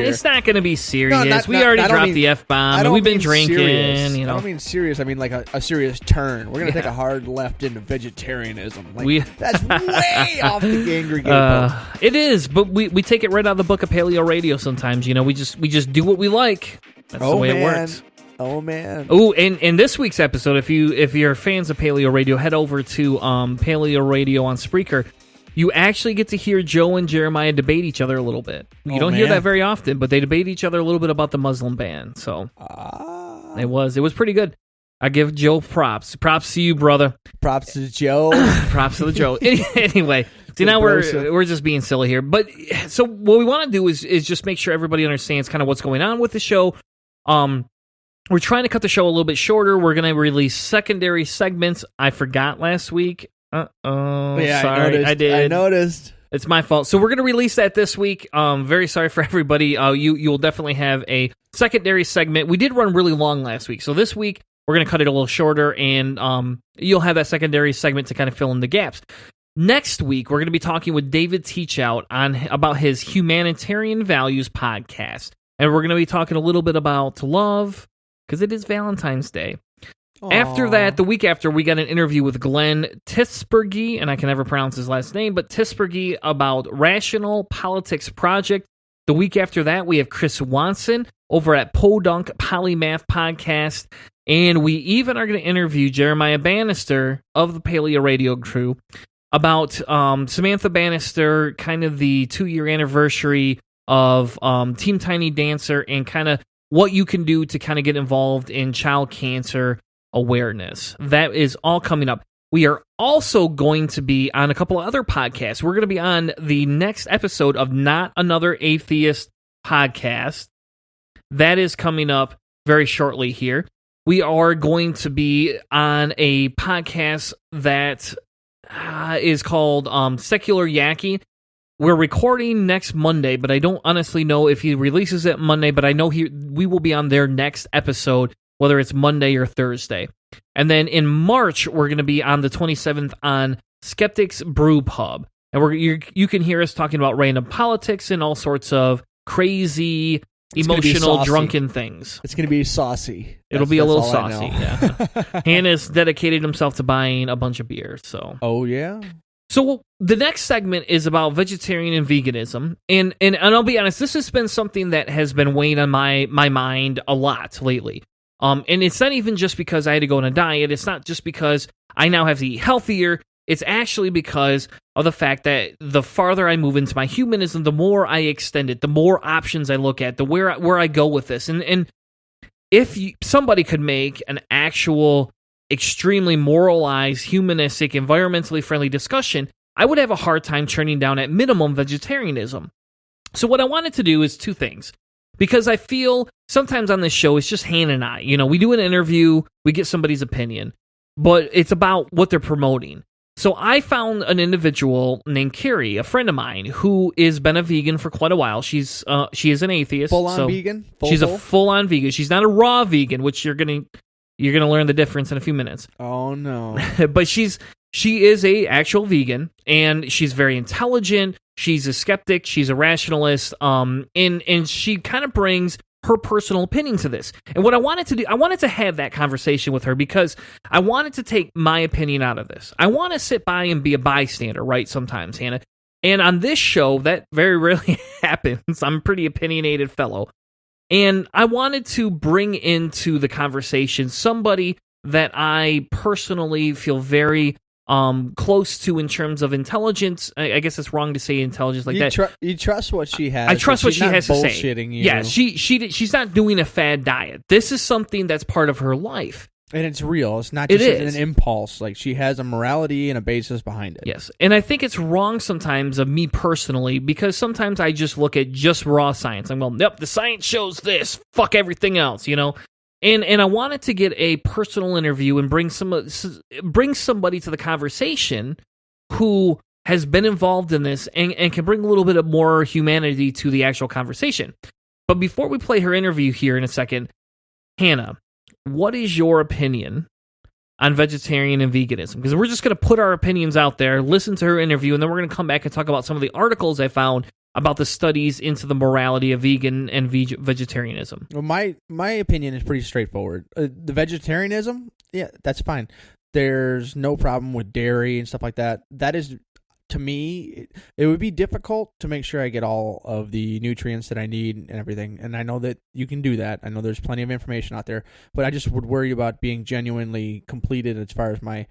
It's not going to be serious. We already dropped the F-bomb, and we've been drinking. Serious. You know. I don't mean serious. I mean like a serious turn. We're going to take a hard left into vegetarianism. That's way off the angry game. It is, but we take it right out of the book of Paleo Radio sometimes. You know, we just do what we like. That's the way it works. Oh, man. Oh, and in this week's episode, if you're fans of Paleo Radio, head over to Paleo Radio on Spreaker. You actually get to hear Joe and Jeremiah debate each other a little bit. You don't hear that very often, but they debate each other a little bit about the Muslim ban. So it was pretty good. I give Joe props. Props to you, brother. Props to Joe. Props to the Joe. Anyway, see, now we're just being silly here. But so what we want to do is just make sure everybody understands kind of what's going on with the show. We're trying to cut the show a little bit shorter. We're going to release secondary segments. I forgot last week. Yeah, sorry, I did. I noticed. It's my fault. So we're going to release that this week. Very sorry for everybody. You'll definitely have a secondary segment. We did run really long last week, so this week we're going to cut it a little shorter, and you'll have that secondary segment to kind of fill in the gaps. Next week, we're going to be talking with David Teachout about his Humanitarian Values podcast. And we're going to be talking a little bit about love, because it is Valentine's Day. Aww. After that, the week after, we got an interview with Glenn Tisbergy, and I can never pronounce his last name, but Tisbergy about Rational Politics Project. The week after that, we have Chris Watson over at Podunk Polymath Podcast. And we even are going to interview Jeremiah Bannister of the Paleo Radio crew about Samantha Bannister, kind of the 2-year anniversary of Team Tiny Dancer, and kind of what you can do to kind of get involved in child cancer awareness. That is all coming up. We are also going to be on a couple of other podcasts. We're going to be on the next episode of Not Another Atheist Podcast. That is coming up very shortly here. We are going to be on a podcast that is called Secular Yaki. We're recording next Monday, but I don't honestly know if he releases it Monday, but I know we will be on their next episode, whether it's Monday or Thursday. And then in March, we're going to be on the 27th on Skeptics Brew Pub. And you can hear us talking about random politics and all sorts of crazy, emotional, drunken things. It's going to be saucy. It'll be a little saucy, yeah. Hannah's dedicated himself to buying a bunch of beers, so. Oh, yeah? So the next segment is about vegetarian and veganism, and I'll be honest, this has been something that has been weighing on my mind a lot lately. And it's not even just because I had to go on a diet. It's not just because I now have to eat healthier. It's actually because of the fact that the farther I move into my humanism, the more I extend it, the more options I look at, where I go with this. And if somebody could make an actual extremely moralized, humanistic, environmentally friendly discussion, I would have a hard time turning down at minimum vegetarianism. So what I wanted to do is two things. Because I feel sometimes on this show, it's just Hannah and I. You know, we do an interview, we get somebody's opinion, but it's about what they're promoting. So I found an individual named Carrie, a friend of mine, who has been a vegan for quite a while. She is an atheist. Full-on vegan? She's a full-on vegan. She's not a raw vegan, which you're gonna learn the difference in a few minutes. Oh, no. But she is a actual vegan, and she's very intelligent. She's a skeptic. She's a rationalist. And she kind of brings her personal opinion to this. And what I wanted to do, I wanted to have that conversation with her because I wanted to take my opinion out of this. I want to sit by and be a bystander, right? Sometimes, Hannah. And on this show, that very rarely happens. I'm a pretty opinionated fellow. And I wanted to bring into the conversation somebody that I personally feel very close to in terms of intelligence. I guess it's wrong to say intelligence like that. You trust what she has. I trust what she has to say. Bullshitting you. Yeah, she's not doing a fad diet. This is something that's part of her life. And it's real. It's not just an impulse. Like, she has a morality and a basis behind it. Yes. And I think it's wrong sometimes of me personally, because sometimes I just look at just raw science. I'm going, yep, the science shows this. Fuck everything else, you know? And I wanted to get a personal interview and bring somebody to the conversation who has been involved in this and can bring a little bit of more humanity to the actual conversation. But before we play her interview here in a second, Hannah, what is your opinion on vegetarian and veganism? Because we're just going to put our opinions out there, listen to her interview, and then we're going to come back and talk about some of the articles I found about the studies into the morality of vegan and vegetarianism. Well, my opinion is pretty straightforward. The vegetarianism, yeah, that's fine. There's no problem with dairy and stuff like that. That is, to me, it would be difficult to make sure I get all of the nutrients that I need and everything. And I know that you can do that. I know there's plenty of information out there, but I just would worry about being genuinely completed as far as my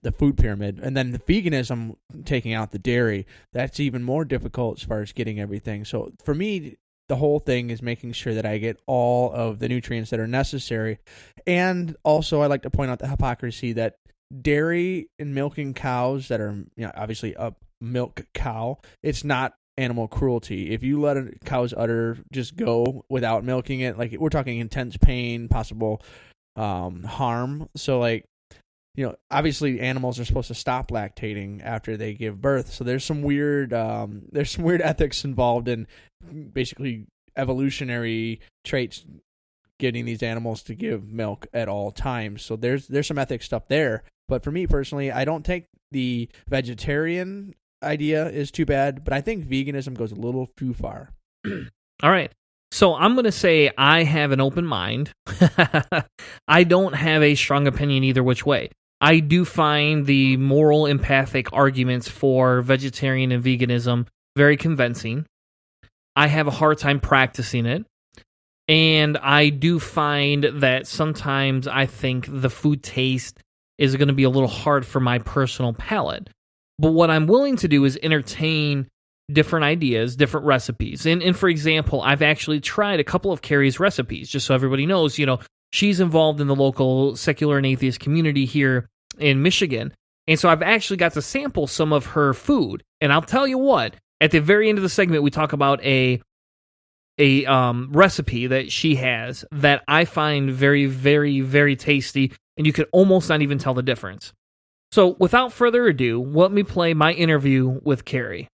the food pyramid. And then the veganism, taking out the dairy, that's even more difficult as far as getting everything. So for me, the whole thing is making sure that I get all of the nutrients that are necessary. And also, I like to point out the hypocrisy that dairy and milking cows that are, obviously a milk cow, it's not animal cruelty. If you let a cow's udder just go without milking it, like, we're talking intense pain, possible harm. So, like, obviously animals are supposed to stop lactating after they give birth. So there's some weird ethics involved in basically evolutionary traits getting these animals to give milk at all times. So there's some ethics stuff there. But for me personally, I don't think the vegetarian idea is too bad, but I think veganism goes a little too far. All right. So I'm going to say I have an open mind. I don't have a strong opinion either which way. I do find the moral empathic arguments for vegetarian and veganism very convincing. I have a hard time practicing it. And I do find that sometimes I think the food taste is going to be a little hard for my personal palate. But what I'm willing to do is entertain different ideas, different recipes. And for example, I've actually tried a couple of Carrie's recipes, just so everybody knows, she's involved in the local secular and atheist community here in Michigan. And so I've actually got to sample some of her food. And I'll tell you what, at the very end of the segment, we talk about a recipe that she has that I find very, very, very tasty, and you could almost not even tell the difference. So without further ado, let me play my interview with Carrie.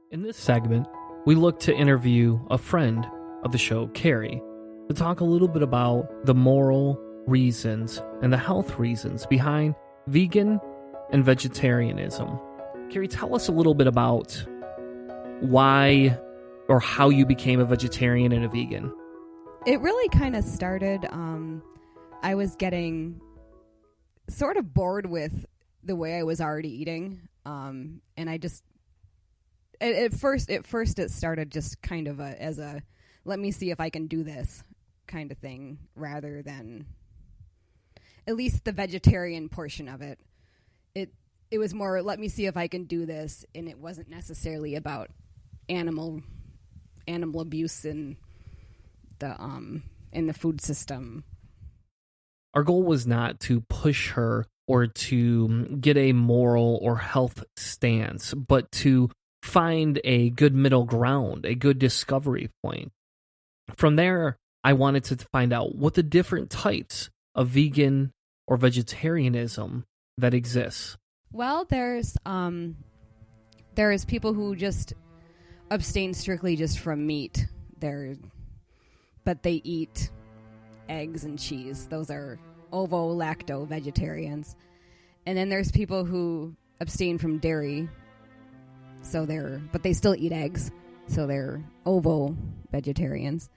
In this segment, we look to interview a friend of the show, Carrie, to talk a little bit about the moral reasons and the health reasons behind vegan and vegetarianism. Carrie, tell us a little bit about why or how you became a vegetarian and a vegan. It really kind of started, I was getting sort of bored with the way I was already eating, and I just, at first it started just kind of as a, let me see if I can do this kind of thing, rather than, at least the vegetarian portion of it. It was more, let me see if I can do this, and it wasn't necessarily about animal abuse in the food system. Our goal was not to push her or to get a moral or health stance, but to find a good middle ground, a good discovery point. From there, I wanted to find out what the different types of vegan or vegetarianism that exists. Well, there's people who just abstain strictly just from meat. But they eat eggs and cheese. Those are ovo-lacto vegetarians. And then there's people who abstain from dairy. But they still eat eggs. So they're ovo vegetarians.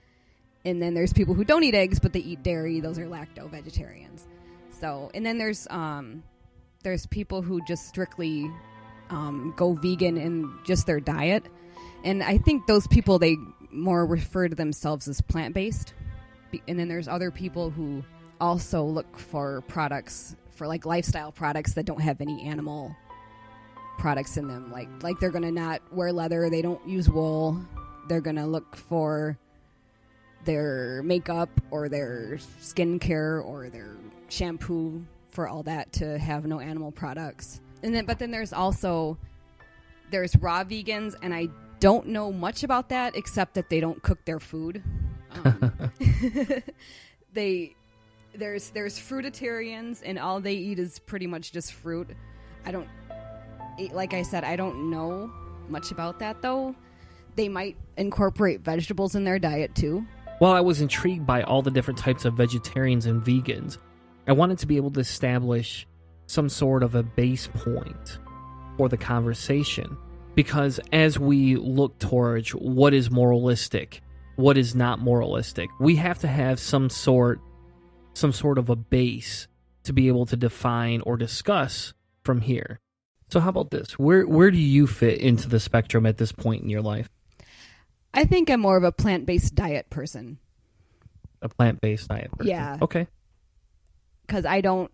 And then there's people who don't eat eggs, but they eat dairy. Those are lacto vegetarians. And then there's people who just strictly go vegan in just their diet. And I think those people, they more refer to themselves as plant-based. And then there's other people who also look for products, for like lifestyle products that don't have any animal products in them. Like they're going to not wear leather, they don't use wool. They're going to look for their makeup or their skincare or their shampoo, for all that to have no animal products. But then there's raw vegans, and I don't know much about that except that they don't cook their food. There's fruitarians, and all they eat is pretty much just fruit. Like I said, I don't know much about that though. They might incorporate vegetables in their diet too. While I was intrigued by all the different types of vegetarians and vegans, I wanted to be able to establish some sort of a base point for the conversation. Because as we look towards what is moralistic, what is not moralistic, we have to have some sort of a base to be able to define or discuss from here. So how about this? Where do you fit into the spectrum at this point in your life? I think I'm more of a plant-based diet person. A plant-based diet person. Yeah. Okay. Because I don't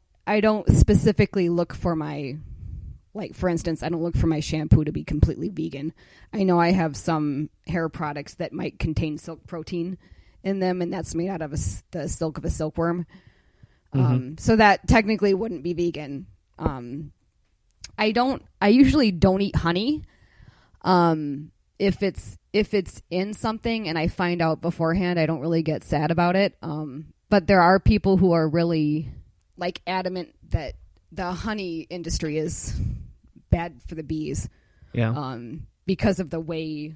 specifically look for my, like, for instance, I don't look for my shampoo to be completely vegan. I know I have some hair products that might contain silk protein in them, and that's made out of the silk of a silkworm. So that technically wouldn't be vegan. I usually don't eat honey. If it's in something and I find out beforehand, I don't really get sad about it. But there are people who are really like adamant that the honey industry is bad for the bees. Yeah. Because of the way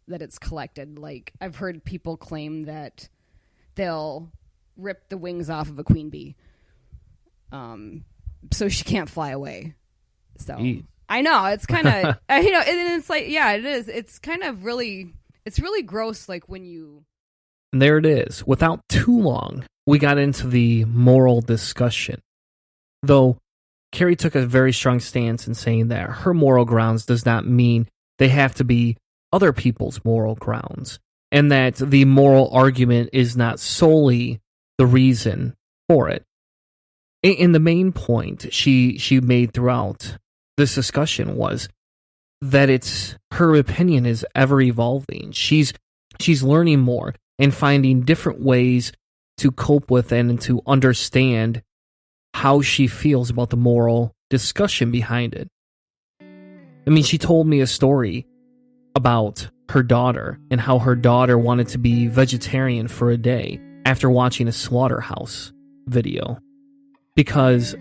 that it's collected. Like, I've heard people claim that they'll rip the wings off of a queen bee so she can't fly away. So Jeez. I know it's kind of and it's like, yeah, it is. It's kind of really, it's really gross. Like when you. And there it is. Without too long, we got into the moral discussion. Though Carrie took a very strong stance in saying that her moral grounds does not mean they have to be other people's moral grounds, and that the moral argument is not solely the reason for it. And the main point she made throughout this discussion was that it's her opinion is ever evolving. She's learning more and finding different ways to cope with and to understand how she feels about the moral discussion behind it. I mean, she told me a story about her daughter and how her daughter wanted to be vegetarian for a day after watching a slaughterhouse video, because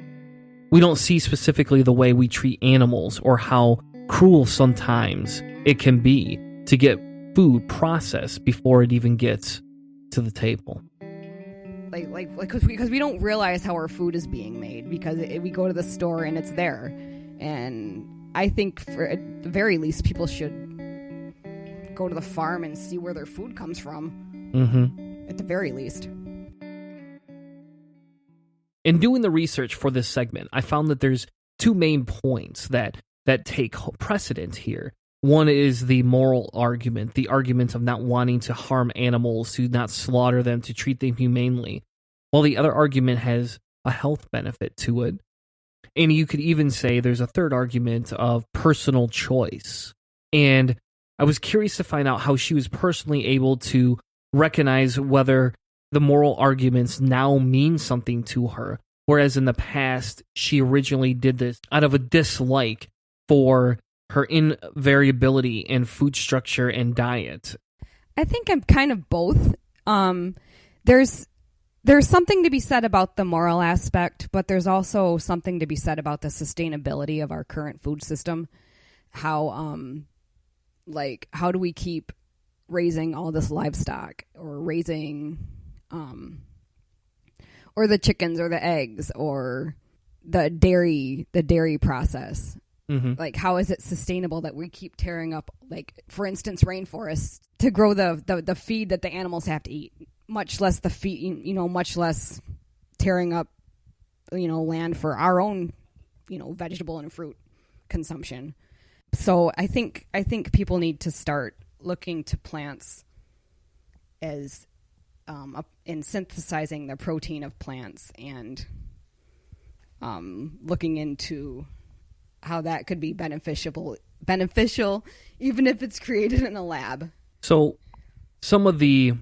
we don't see specifically the way we treat animals or how cruel sometimes it can be to get food processed before it even gets to the table. Like because we don't realize how our food is being made, because we go to the store and it's there. And I think for at the very least, people should go to the farm and see where their food comes from. Mm-hmm. At the very least. In doing the research for this segment, I found that there's two main points that take precedent here. One is the moral argument, the argument of not wanting to harm animals, to not slaughter them, to treat them humanely, while the other argument has a health benefit to it. And you could even say there's a third argument of personal choice. And I was curious to find out how she was personally able to recognize whether the moral arguments now mean something to her, whereas in the past, she originally did this out of a dislike for her invariability in food structure and diet. I think I'm kind of both. There's something to be said about the moral aspect, but there's also something to be said about the sustainability of our current food system. How do we keep raising all this livestock, or raising, or the chickens or the eggs or the dairy process? Mm-hmm. Like, how is it sustainable that we keep tearing up, like, for instance, rainforests to grow the feed that the animals have to eat, much less the feed, much less tearing up, land for our own, vegetable and fruit consumption. So I think people need to start looking to plants as in synthesizing the protein of plants, and looking into how that could be beneficial even if it's created in a lab. So some of the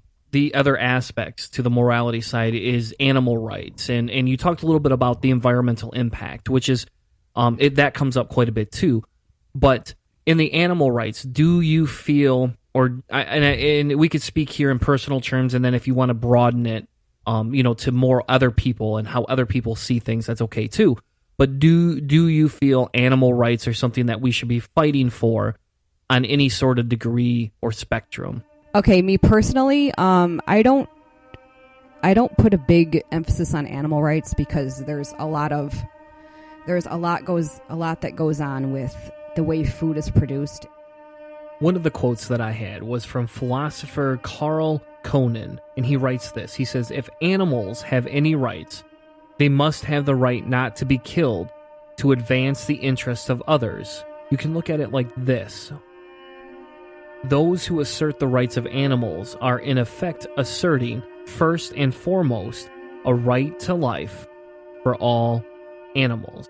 other aspects to the morality side is animal rights, and you talked a little bit about the environmental impact, which is that comes up quite a bit too. But in the animal rights, do you feel, and we could speak here in personal terms, and then if you want to broaden it, to more other people and how other people see things, that's okay too. But do you feel animal rights are something that we should be fighting for on any sort of degree or spectrum? Okay, me personally, I don't put a big emphasis on animal rights, because there's a lot that goes on with the way food is produced. One of the quotes that I had was from philosopher Carl Conan, and he writes this. He says, "If animals have any rights, they must have the right not to be killed to advance the interests of others." You can look at it like this. Those who assert the rights of animals are in effect asserting, first and foremost, a right to life for all animals.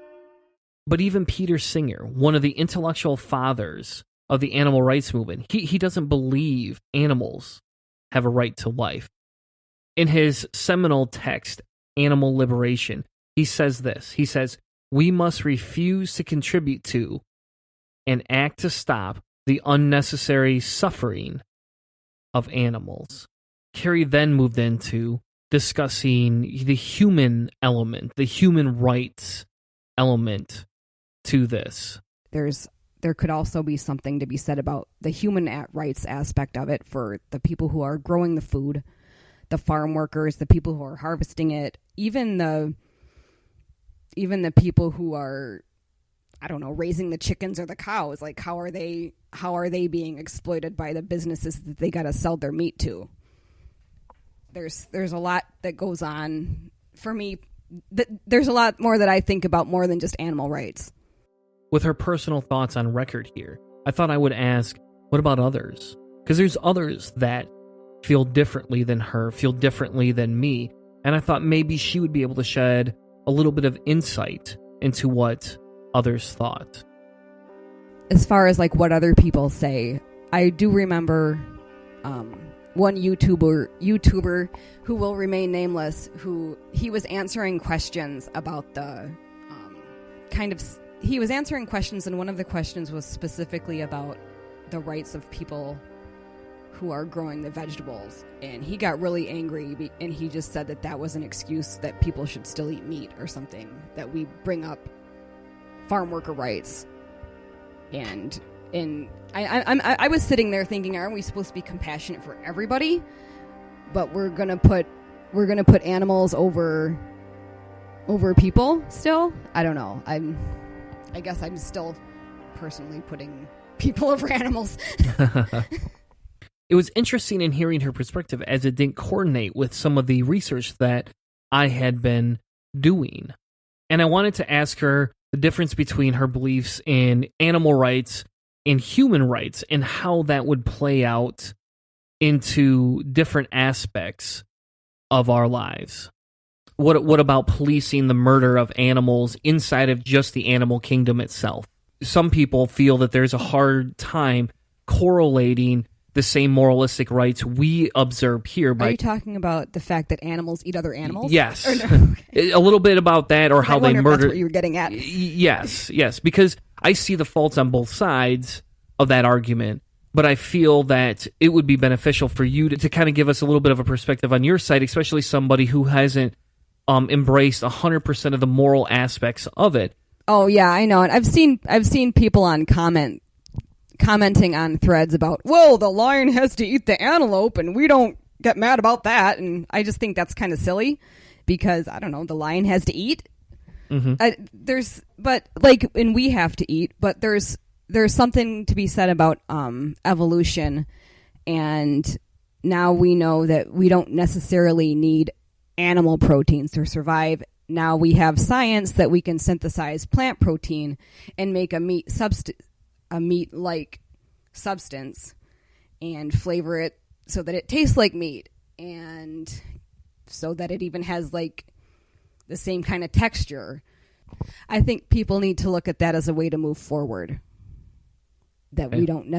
But even Peter Singer, one of the intellectual fathers of the animal rights movement, he doesn't believe animals have a right to life. In his seminal text, Animal Liberation, he says this. He says, "We must refuse to contribute to and act to stop the unnecessary suffering of animals." Carrie then moved into discussing the human element, the human rights element to this. There could also be something to be said about the human rights aspect of it for the people who are growing the food, the farm workers, the people who are harvesting it, even the even the people who are, I don't know, raising the chickens or the cows, like how are they being exploited by the businesses that they got to sell their meat to? There's a lot that goes on for me. There's a lot more that I think about more than just animal rights. With her personal thoughts on record here, I thought I would ask, what about others? Because there's others that feel differently than her, feel differently than me, and I thought maybe she would be able to shed a little bit of insight into what others thought. As far as like what other people say, I do remember one YouTuber who will remain nameless, he was answering questions about the he was answering questions, and one of the questions was specifically about the rights of people who are growing the vegetables, and he got really angry, and he just said that was an excuse that people should still eat meat or something, that we bring up farm worker rights. And I was sitting there thinking, aren't we supposed to be compassionate for everybody? But we're gonna put animals over people still? I don't know. I guess I'm still personally putting people over animals. It was interesting in hearing her perspective, as it didn't coordinate with some of the research that I had been doing. And I wanted to ask her the difference between her beliefs in animal rights and human rights, and how that would play out into different aspects of our lives. What about policing the murder of animals inside of just the animal kingdom itself? Some people feel that there's a hard time correlating the same moralistic rights we observe here. Are you talking about the fact that animals eat other animals? Yes. No? Okay. A little bit about that, or how they murder. That's what you were getting at. Yes, because I see the faults on both sides of that argument, but I feel that it would be beneficial for you to kind of give us a little bit of a perspective on your side, especially somebody who hasn't embraced 100% of the moral aspects of it. Oh yeah, I know. And I've seen people on commenting on threads about, whoa, the lion has to eat the antelope and we don't get mad about that. And I just think that's kind of silly, because I don't know, the lion has to eat. Mm-hmm. And we have to eat, but there's something to be said about evolution. And now we know that we don't necessarily need animal proteins to survive. Now we have science that we can synthesize plant protein and make a meat-like substance and flavor it so that it tastes like meat, and so that it even has like the same kind of texture. I think people need to look at that as a way to move forward. That we don't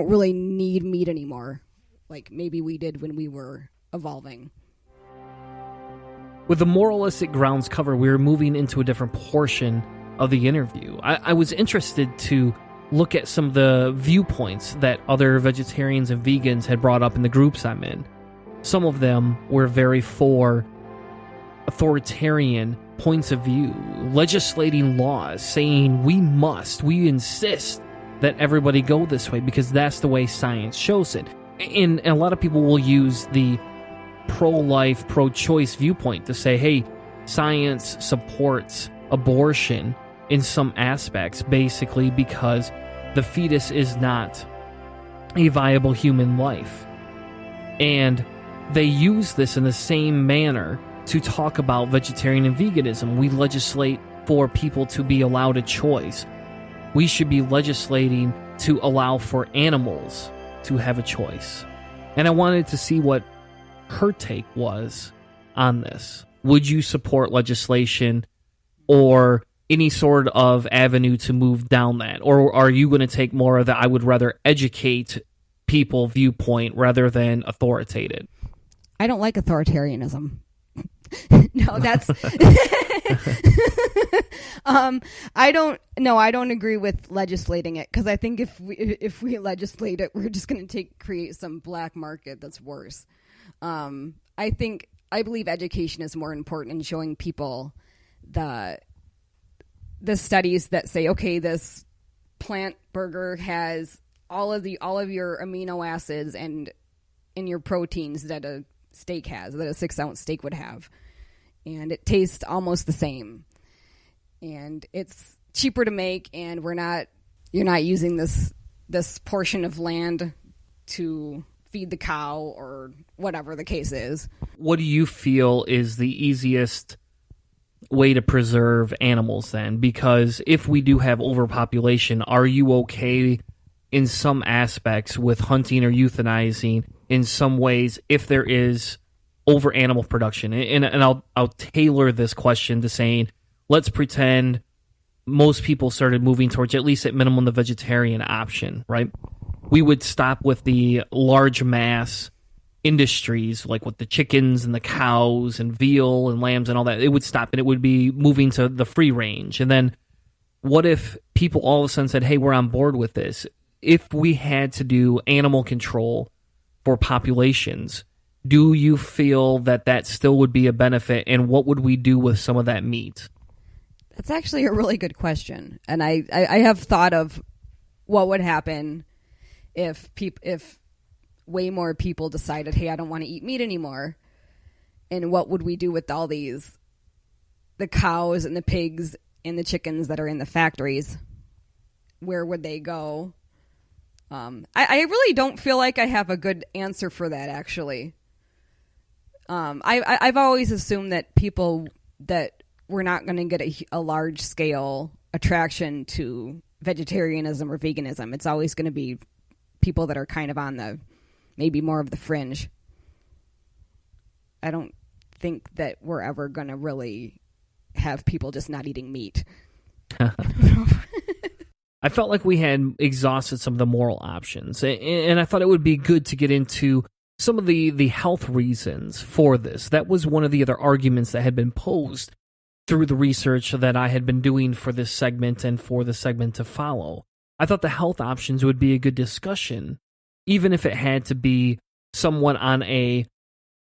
really need meat anymore, like maybe we did when we were evolving. With the moralistic grounds covered, we were moving into a different portion of the interview. I was interested to look at some of the viewpoints that other vegetarians and vegans had brought up in the groups I'm in. Some of them were very for authoritarian points of view, legislating laws, saying we insist that everybody go this way because that's the way science shows it. And a lot of people will use the pro-life, pro-choice viewpoint to say, hey, science supports abortion in some aspects, basically because the fetus is not a viable human life. And they use this in the same manner to talk about vegetarian and veganism. We legislate for people to be allowed a choice. We should be legislating to allow for animals to have a choice. And I wanted to see what her take was on this. Would you support legislation or any sort of avenue to move down that? Or are you going to take more of the I would rather educate people viewpoint rather than authoritative? I don't like authoritarianism. No, that's I don't agree with legislating it, because I think if we legislate it, we're just going to create some black market that's worse. I believe education is more important in showing people the studies that say, okay, this plant burger has all of your amino acids and in your proteins that a steak has, that a 6-ounce steak would have. and it tastes almost the same. And it's cheaper to make, and you're not using this portion of land to feed the cow or whatever the case is. What do you feel is the easiest way to preserve animals then? Because if we do have overpopulation, are you okay in some aspects with hunting or euthanizing in some ways if there is over animal production? And I'll tailor this question to saying, let's pretend most people started moving towards, at least at minimum, the vegetarian option, right? We would stop with the large mass industries, like with the chickens and the cows and veal and lambs and all that. It would stop, and it would be moving to the free range. And then what if people all of a sudden said, hey, we're on board with this? If we had to do animal control for populations, do you feel that still would be a benefit, and what would we do with some of that meat? That's actually a really good question. And I have thought of what would happen if way more people decided, hey, I don't want to eat meat anymore. And what would we do with all the cows and the pigs and the chickens that are in the factories? Where would they go? I really don't feel like I have a good answer for that, actually. I've always assumed that we're not going to get a large scale attraction to vegetarianism or veganism. It's always going to be people that are kind of on maybe more of the fringe. I don't think that we're ever going to really have people just not eating meat. I felt like we had exhausted some of the moral options, and I thought it would be good to get into some of the health reasons for this. That was one of the other arguments that had been posed through the research that I had been doing for this segment and for the segment to follow. I thought the health options would be a good discussion, even if it had to be somewhat on a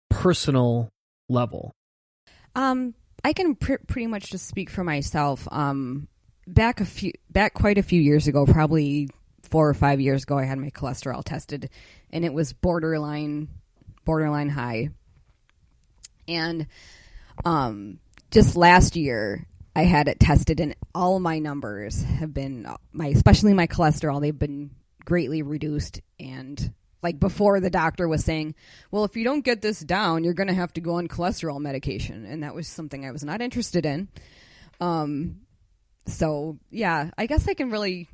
personal level. I can pretty much just speak for myself. Back quite a few years ago, probably 4 or 5 years ago, I had my cholesterol tested, and it was borderline high. And just last year, I had it tested, and all my numbers have been, especially my cholesterol, they've been greatly reduced. And like before, the doctor was saying, well, if you don't get this down, you're going to have to go on cholesterol medication. And that was something I was not interested in. So, yeah, I guess I can really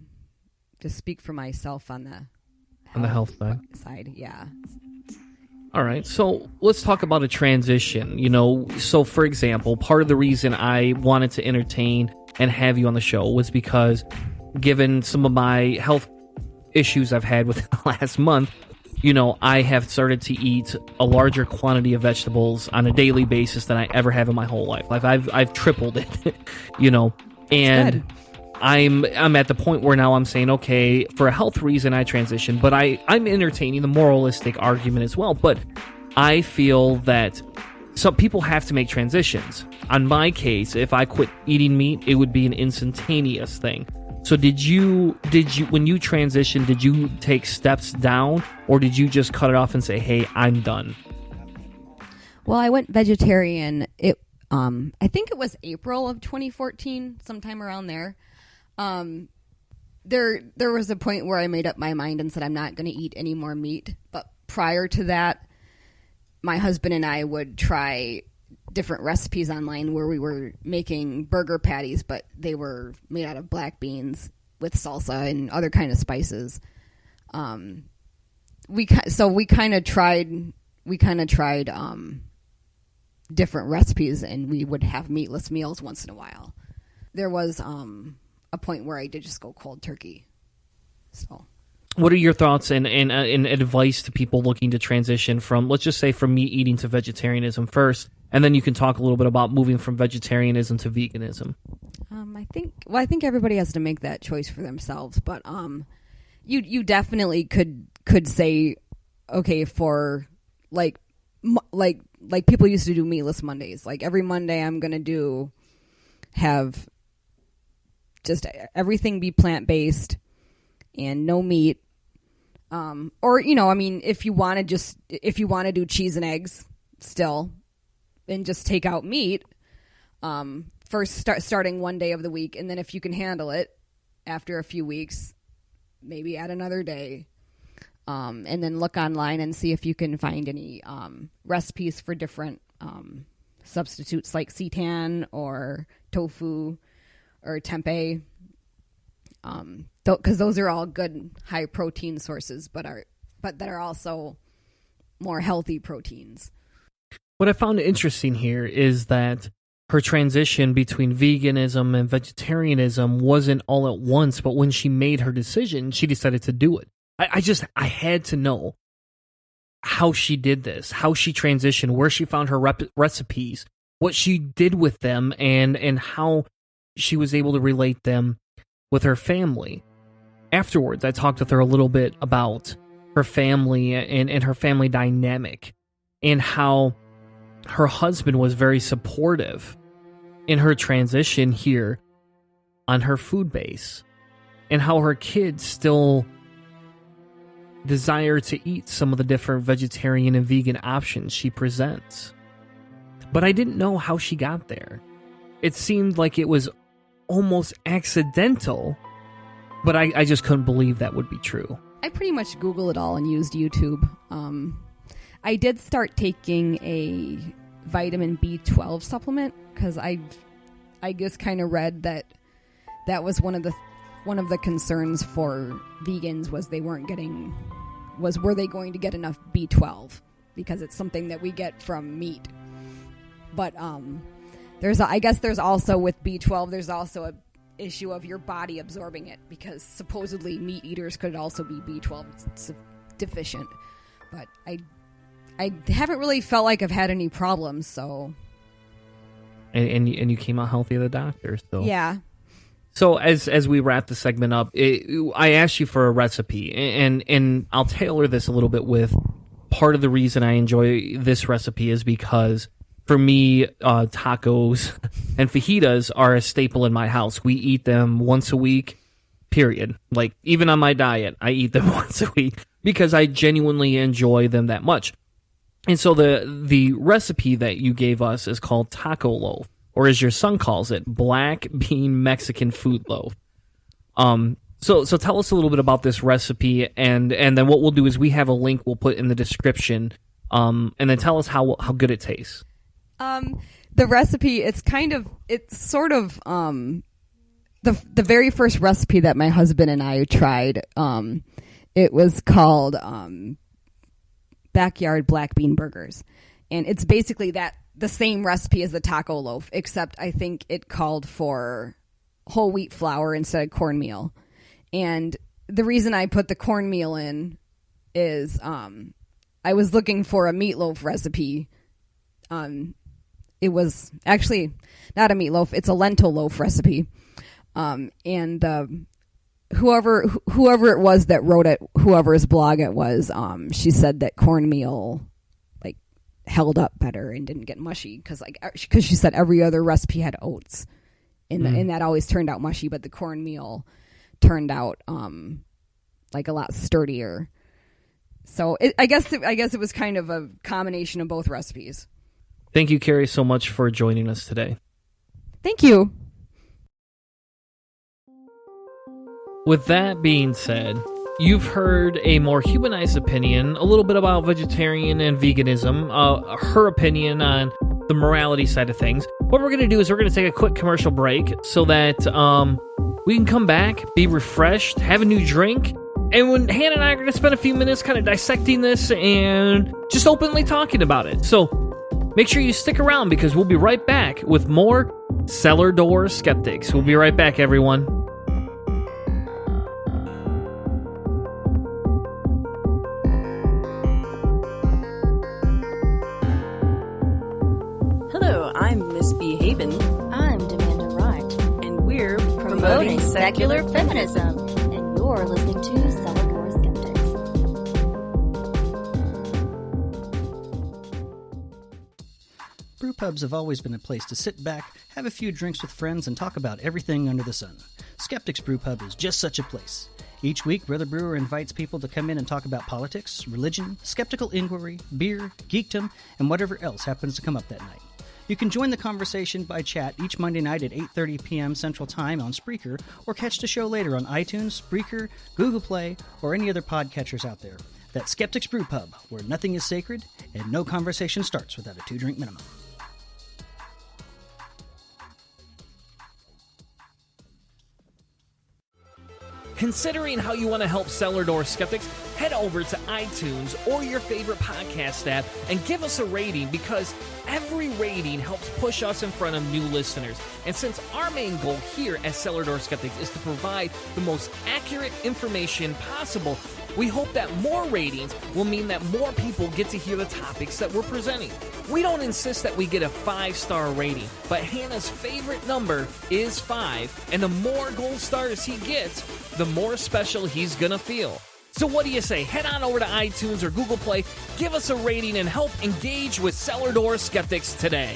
just speak for myself on the health side. Yeah. All right, so let's talk about a transition. So for example, part of the reason I wanted to entertain and have you on the show was because, given some of my health issues I've had within the last month, I have started to eat a larger quantity of vegetables on a daily basis than I ever have in my whole life. Like I've tripled it, and I'm at the point where now I'm saying, okay, for a health reason I transition, but I'm entertaining the moralistic argument as well. But I feel that some people have to make transitions. On my case, if I quit eating meat, it would be an instantaneous thing. So did you when you transitioned, did you take steps down, or did you just cut it off and say, hey, I'm done? Well, I went vegetarian. I think it was April of 2014, sometime around there. There was a point where I made up my mind and said I'm not going to eat any more meat. But prior to that, my husband and I would try different recipes online where we were making burger patties, but they were made out of black beans with salsa and other kind of spices. We kind of tried different recipes, and we would have meatless meals once in a while. There was a point where I did just go cold turkey. So, what are your thoughts and advice to people looking to transition from, let's just say, from meat eating to vegetarianism first, and then you can talk a little bit about moving from vegetarianism to veganism? I think everybody has to make that choice for themselves, but you definitely could say, okay, for like people used to do meatless Mondays. Like every Monday I'm going to have just everything be plant-based and no meat. Or, if you want to do cheese and eggs still, and just take out meat. First starting one day of the week, and then if you can handle it, after a few weeks, maybe add another day. And then look online and see if you can find any recipes for different substitutes like seitan or tofu or tempeh. Because those are all good high protein sources, but that are also more healthy proteins. What I found interesting here is that her transition between veganism and vegetarianism wasn't all at once, but when she made her decision, she decided to do it. I had to know how she did this, how she transitioned, where she found her recipes, what she did with them, and how she was able to relate them with her family. Afterwards, I talked with her a little bit about her family and her family dynamic, and how her husband was very supportive in her transition here on her food base, and how her kids still desire to eat some of the different vegetarian and vegan options she presents. But I didn't know how she got there. It seemed like it was almost accidental, but I just couldn't believe that would be true. I pretty much Googled it all and used YouTube. I did start taking a vitamin B12 supplement because I just kind of read that was one of the concerns for vegans was were they going to get enough B12, because it's something that we get from meat. But I guess there's also with B12 there's also a issue of your body absorbing it, because supposedly meat eaters could also be B12 deficient. But I haven't really felt like I've had any problems, so. And you came out healthy at the doctor, so. Yeah. So as we wrap the segment up, I asked you for a recipe, and I'll tailor this a little bit with part of the reason I enjoy this recipe is because for me, tacos and fajitas are a staple in my house. We eat them once a week, period. Like, even on my diet, I eat them once a week because I genuinely enjoy them that much. And so the recipe that you gave us is called taco loaf, or as your son calls it, black bean Mexican food loaf. So tell us a little bit about this recipe, and then what we'll do is we have a link we'll put in the description, and then tell us how good it tastes. The recipe, it's sort of the very first recipe that my husband and I tried. It was called backyard black bean burgers, and it's basically the same recipe as the taco loaf, except I think it called for whole wheat flour instead of cornmeal. And the reason I put the cornmeal in is I was looking for a meatloaf recipe. It was actually not a meatloaf; it's a lentil loaf recipe. And whoever it was that wrote it, whoever's blog it was, she said that cornmeal held up better and didn't get mushy because she said every other recipe had oats, and that always turned out mushy, but the cornmeal turned out a lot sturdier. So I guess it was kind of a combination of both recipes. Thank you, Carrie, so much for joining us today. Thank you. With that being said, you've heard a more humanized opinion, a little bit about vegetarian and veganism, her opinion on the morality side of things. What we're going to do is we're going to take a quick commercial break so that we can come back, be refreshed, have a new drink, and when Hannah and I are going to spend a few minutes kind of dissecting this and just openly talking about it. So make sure you stick around because we'll be right back with more Cellar Door Skeptics. We'll be right back, everyone. I'm Miss B. Haven. I'm Demanda Wright. And we're promoting secular feminism. And you're listening to Cellar Door Skeptics. Brew pubs have always been a place to sit back, have a few drinks with friends, and talk about everything under the sun. Skeptics Brew Pub is just such a place. Each week, Brother Brewer invites people to come in and talk about politics, religion, skeptical inquiry, beer, geekdom, and whatever else happens to come up that night. You can join the conversation by chat each Monday night at 8:30 p.m. Central Time on Spreaker, or catch the show later on iTunes, Spreaker, Google Play, or any other podcatchers out there. That's Skeptics Brew Pub, where nothing is sacred and no conversation starts without a 2-drink minimum. Considering how you want to help Cellar Door Skeptics, head over to iTunes or your favorite podcast app and give us a rating, because every rating helps push us in front of new listeners. And since our main goal here at Cellar Door Skeptics is to provide the most accurate information possible, we hope that more ratings will mean that more people get to hear the topics that we're presenting. We don't insist that we get a 5-star rating, but Hannah's favorite number is 5, and the more gold stars he gets, the more special he's gonna feel. So what do you say? Head on over to iTunes or Google Play, give us a rating, and help engage with Cellar Door Skeptics today.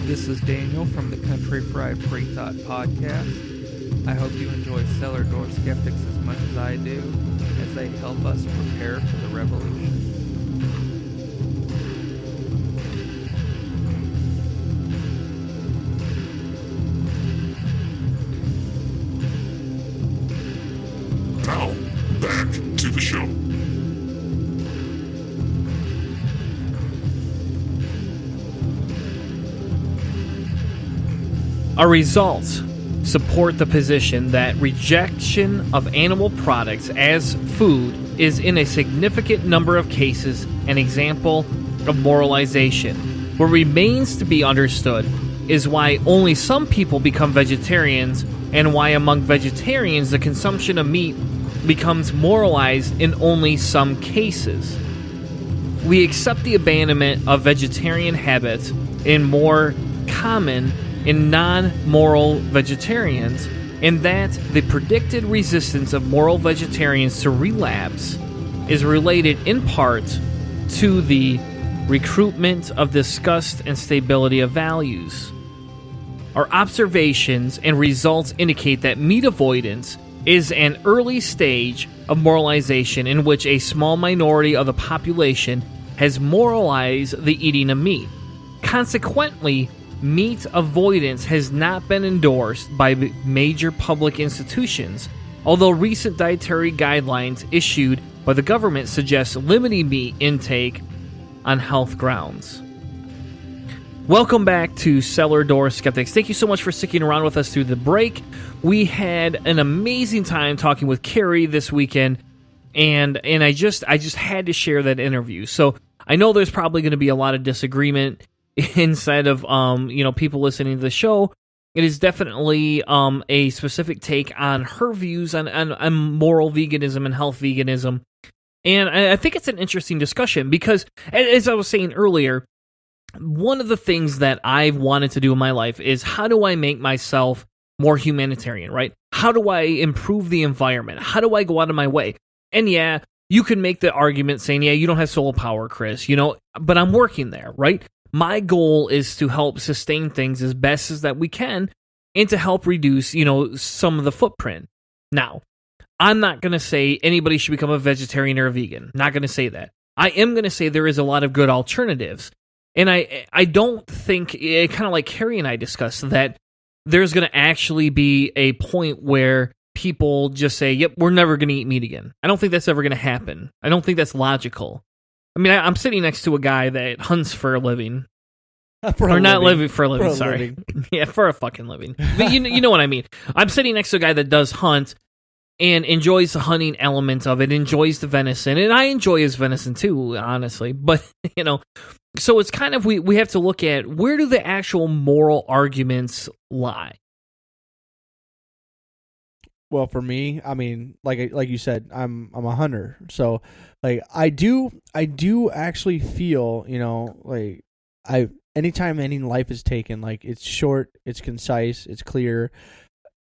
This is Daniel from the Country Fried Free Thought Podcast. I hope you enjoy Cellar Door Skeptics as much as I do, as they help us prepare for the revolution. Now, back to the show. Our results support the position that rejection of animal products as food is in a significant number of cases an example of moralization. What remains to be understood is why only some people become vegetarians, and why among vegetarians the consumption of meat becomes moralized in only some cases. We accept the abandonment of vegetarian habits in more common in non-moral vegetarians, and that the predicted resistance of moral vegetarians to relapse is related in part to the recruitment of disgust and stability of values. Our observations and results indicate that meat avoidance is an early stage of moralization in which a small minority of the population has moralized the eating of meat. Consequently, meat avoidance has not been endorsed by major public institutions, although recent dietary guidelines issued by the government suggest limiting meat intake on health grounds. Welcome back to Cellar Door Skeptics. Thank you so much for sticking around with us through the break. We had an amazing time talking with Carrie this weekend, and I just had to share that interview. So I know there's probably going to be a lot of disagreement inside of people listening to the show. It is definitely a specific take on her views on moral veganism and health veganism, and I think it's an interesting discussion because, as I was saying earlier, one of the things that I've wanted to do in my life is, how do I make myself more humanitarian, right? How do I improve the environment? How do I go out of my way? And yeah, you can make the argument saying, yeah, you don't have solar power, Chris, but I'm working there, right? My goal is to help sustain things as best as that we can, and to help reduce, some of the footprint. Now, I'm not going to say anybody should become a vegetarian or a vegan. Not going to say that. I am going to say there is a lot of good alternatives. And I don't think, kind of like Carrie and I discussed, that there's going to actually be a point where people just say, yep, we're never going to eat meat again. I don't think that's ever going to happen. I don't think that's logical. I mean, I'm sitting next to a guy that hunts for a living. Living for a living, sorry. Yeah, for a fucking living. But you know what I mean. I'm sitting next to a guy that does hunt and enjoys the hunting element of it, enjoys the venison, and I enjoy his venison too, honestly. But, so it's kind of, we have to look at, where do the actual moral arguments lie? Well, for me, I mean, like you said, I'm a hunter, so I do actually feel, anytime any life is taken, it's short, it's concise, it's clear.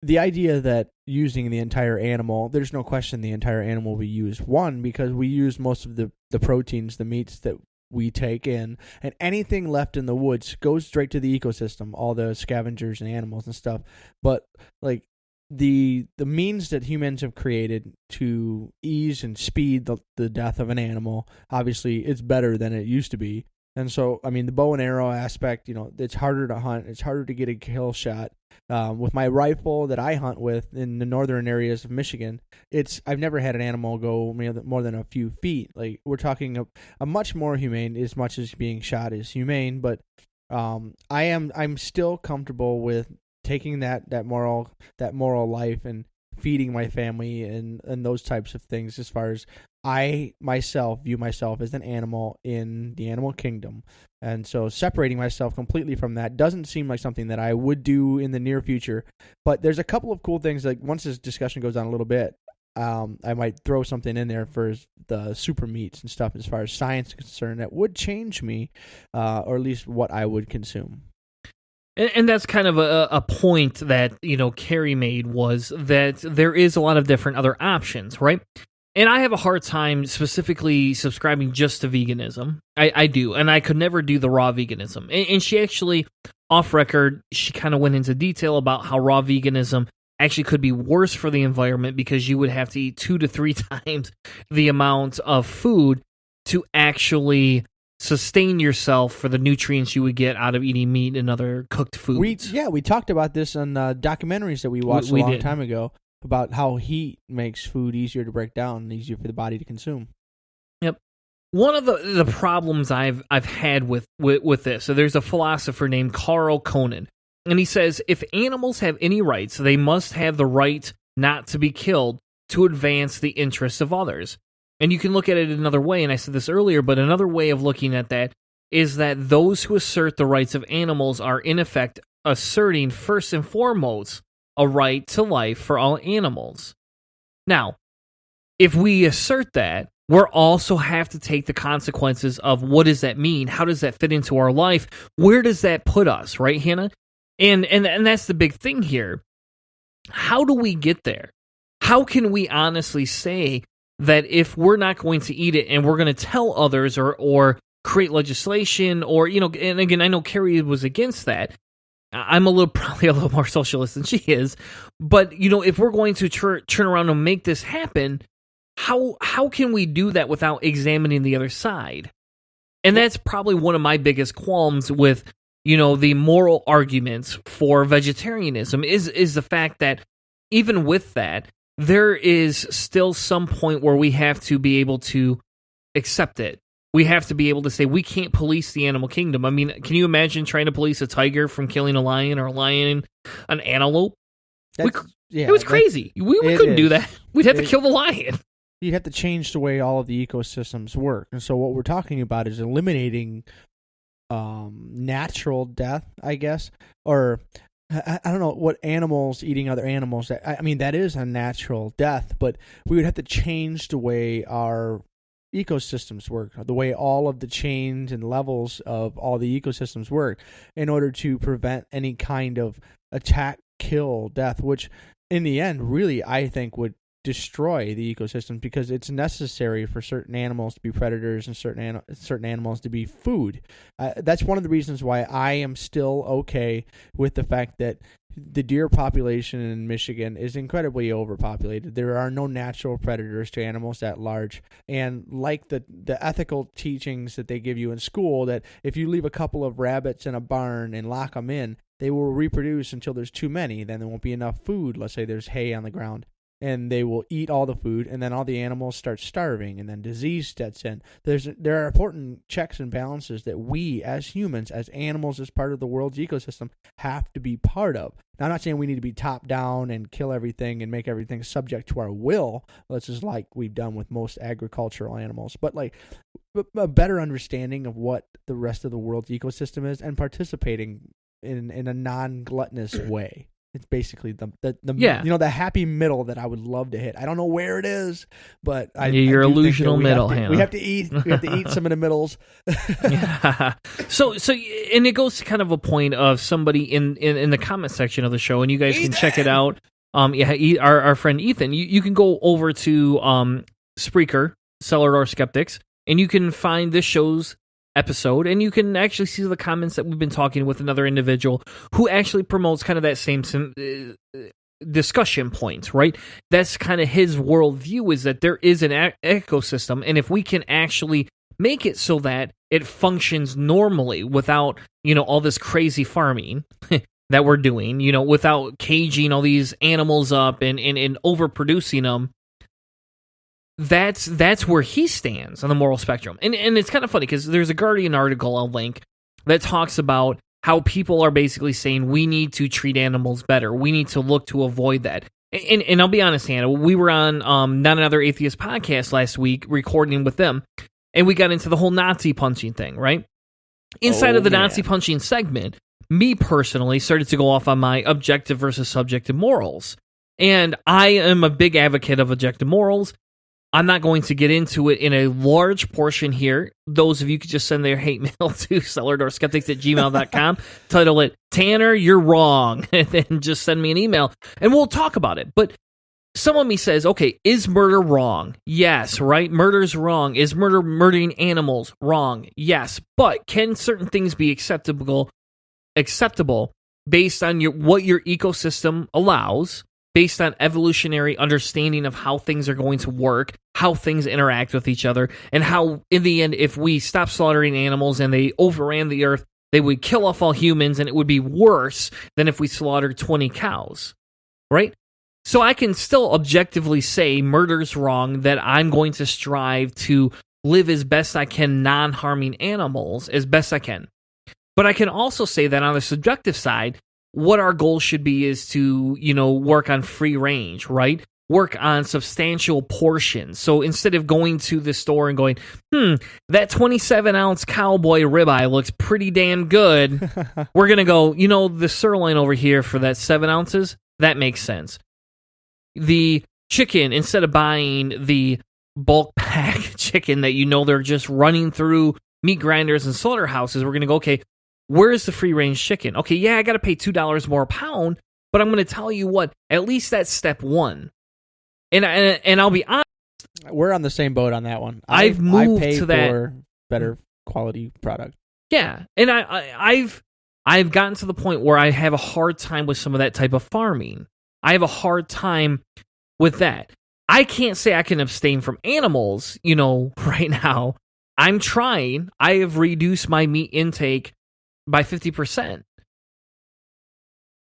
the idea that using the entire animal, there's no question the entire animal we use. One, because we use most of the proteins, the meats that we take in, and anything left in the woods goes straight to the ecosystem, all the scavengers and animals and stuff. But like the means that humans have created to ease and speed the death of an animal, obviously it's better than it used to be. And so, I mean, the bow and arrow aspect, it's harder to hunt. It's harder to get a kill shot. With my rifle that I hunt with in the northern areas of Michigan, I've never had an animal go more than a few feet. Like, we're talking a much more humane, as much as being shot is humane. But I'm still comfortable with taking that moral life and feeding my family and those types of things, as far as I myself view myself as an animal in the animal kingdom. And so separating myself completely from that doesn't seem like something that I would do in the near future. But there's a couple of cool things, like once this discussion goes on a little bit, I might throw something in there for the super meats and stuff as far as science is concerned that would change me, or at least what I would consume. And that's kind of a point that, Carrie made, was that there is a lot of different other options, right? And I have a hard time specifically subscribing just to veganism. I do, and I could never do the raw veganism. And she actually, off record, she kind of went into detail about how raw veganism actually could be worse for the environment because you would have to eat 2 to 3 times the amount of food to actually sustain yourself for the nutrients you would get out of eating meat and other cooked foods. We talked about this on documentaries that we watched a long time ago, about how heat makes food easier to break down and easier for the body to consume. Yep. One of the problems I've had with this, so there's a philosopher named Carl Conan, and he says, if animals have any rights, they must have the right not to be killed to advance the interests of others. And you can look at it another way, and I said this earlier, but another way of looking at that is that those who assert the rights of animals are in effect asserting first and foremost a right to life for all animals. Now, if we assert that, we'll also have to take the consequences of what does that mean? How does that fit into our life? Where does that put us, right, Hannah? And that's the big thing here. How do we get there? How can we honestly say that if we're not going to eat it and we're going to tell others or create legislation or, and again, I know Carrie was against that. I'm probably a little more socialist than she is. But, if we're going to turn around and make this happen, how can we do that without examining the other side? And that's probably one of my biggest qualms with, the moral arguments for vegetarianism is the fact that even with that, there is still some point where we have to be able to accept it. We have to be able to say we can't police the animal kingdom. I mean, can you imagine trying to police a tiger from killing a lion or a lion an antelope? It was crazy. We couldn't do that. We'd have to kill the lion. You'd have to change the way all of the ecosystems work. And so what we're talking about is eliminating natural death, I guess, or I don't know what animals eating other animals. I mean, that is a natural death, but we would have to change the way our ecosystems work, the way all of the chains and levels of all the ecosystems work, in order to prevent any kind of attack, kill, death, which in the end, really, I think would destroy the ecosystem, because it's necessary for certain animals to be predators and certain animals to be food. That's one of the reasons why I am still okay with the fact that the deer population in Michigan is incredibly overpopulated. There are no natural predators to animals at large. And like the ethical teachings that they give you in school, that if you leave a couple of rabbits in a barn and lock them in, they will reproduce until there's too many. Then there won't be enough food. Let's say there's hay on the ground. And they will eat all the food, and then all the animals start starving, and then disease sets in. There are important checks and balances that we, as humans, as animals, as part of the world's ecosystem, have to be part of. Now, I'm not saying we need to be top down and kill everything and make everything subject to our will, which is like we've done with most agricultural animals, but like a better understanding of what the rest of the world's ecosystem is and participating in a non-gluttonous way. It's basically the happy middle that I would love to hit. I don't know where it is, but your illusional middle, Hannah. We have to eat some of the middles. Yeah. So, and it goes to kind of a point of somebody in the comment section of the show, and you guys can check it out our friend Ethan, you can go over to Spreaker, Cellar Door Skeptics, and you can find this show's episode, and you can actually see the comments that we've been talking with another individual who actually promotes kind of that same discussion point, right? That's kind of his worldview, is that there is an ecosystem, and if we can actually make it so that it functions normally without, all this crazy farming that we're doing, without caging all these animals up and overproducing them, that's where he stands on the moral spectrum. And it's kind of funny because there's a Guardian article I'll link that talks about how people are basically saying we need to treat animals better. We need to look to avoid that. And I'll be honest, Hannah, we were on Not Another Atheist podcast last week recording with them, and we got into the whole Nazi punching thing, right? Inside of the Nazi punching segment, me personally started to go off on my objective versus subjective morals. And I am a big advocate of objective morals. I'm not going to get into it in a large portion here. Those of you could just send their hate mail to cellardoorskeptics@gmail.com. Title it, Tanner, you're wrong. And then just send me an email, and we'll talk about it. But some of me says, okay, is murder wrong? Yes, right? Murder's wrong. Is murdering animals wrong? Yes. But can certain things be acceptable based on what your ecosystem allows, based on evolutionary understanding of how things are going to work, how things interact with each other, and how, in the end, if we stop slaughtering animals and they overran the earth, they would kill off all humans, and it would be worse than if we slaughtered 20 cows, right? So I can still objectively say murder's wrong, that I'm going to strive to live as best I can non-harming animals as best I can. But I can also say that on the subjective side, what our goal should be is to, work on free range, right? Work on substantial portions. So instead of going to the store and going, that 27-ounce cowboy ribeye looks pretty damn good, we're going to go, the sirloin over here for that 7 ounces, that makes sense. The chicken, instead of buying the bulk pack chicken that they're just running through meat grinders and slaughterhouses, we're going to go, okay, where's the free-range chicken? Okay, yeah, I got to pay $2 more a pound, but I'm going to tell you what, at least that's step one. And I'll be honest, we're on the same boat on that one. I've moved to that for better quality product. Yeah, and I've gotten to the point where I have a hard time with some of that type of farming. I have a hard time with that. I can't say I can abstain from animals, right now. I'm trying. I have reduced my meat intake by 50%.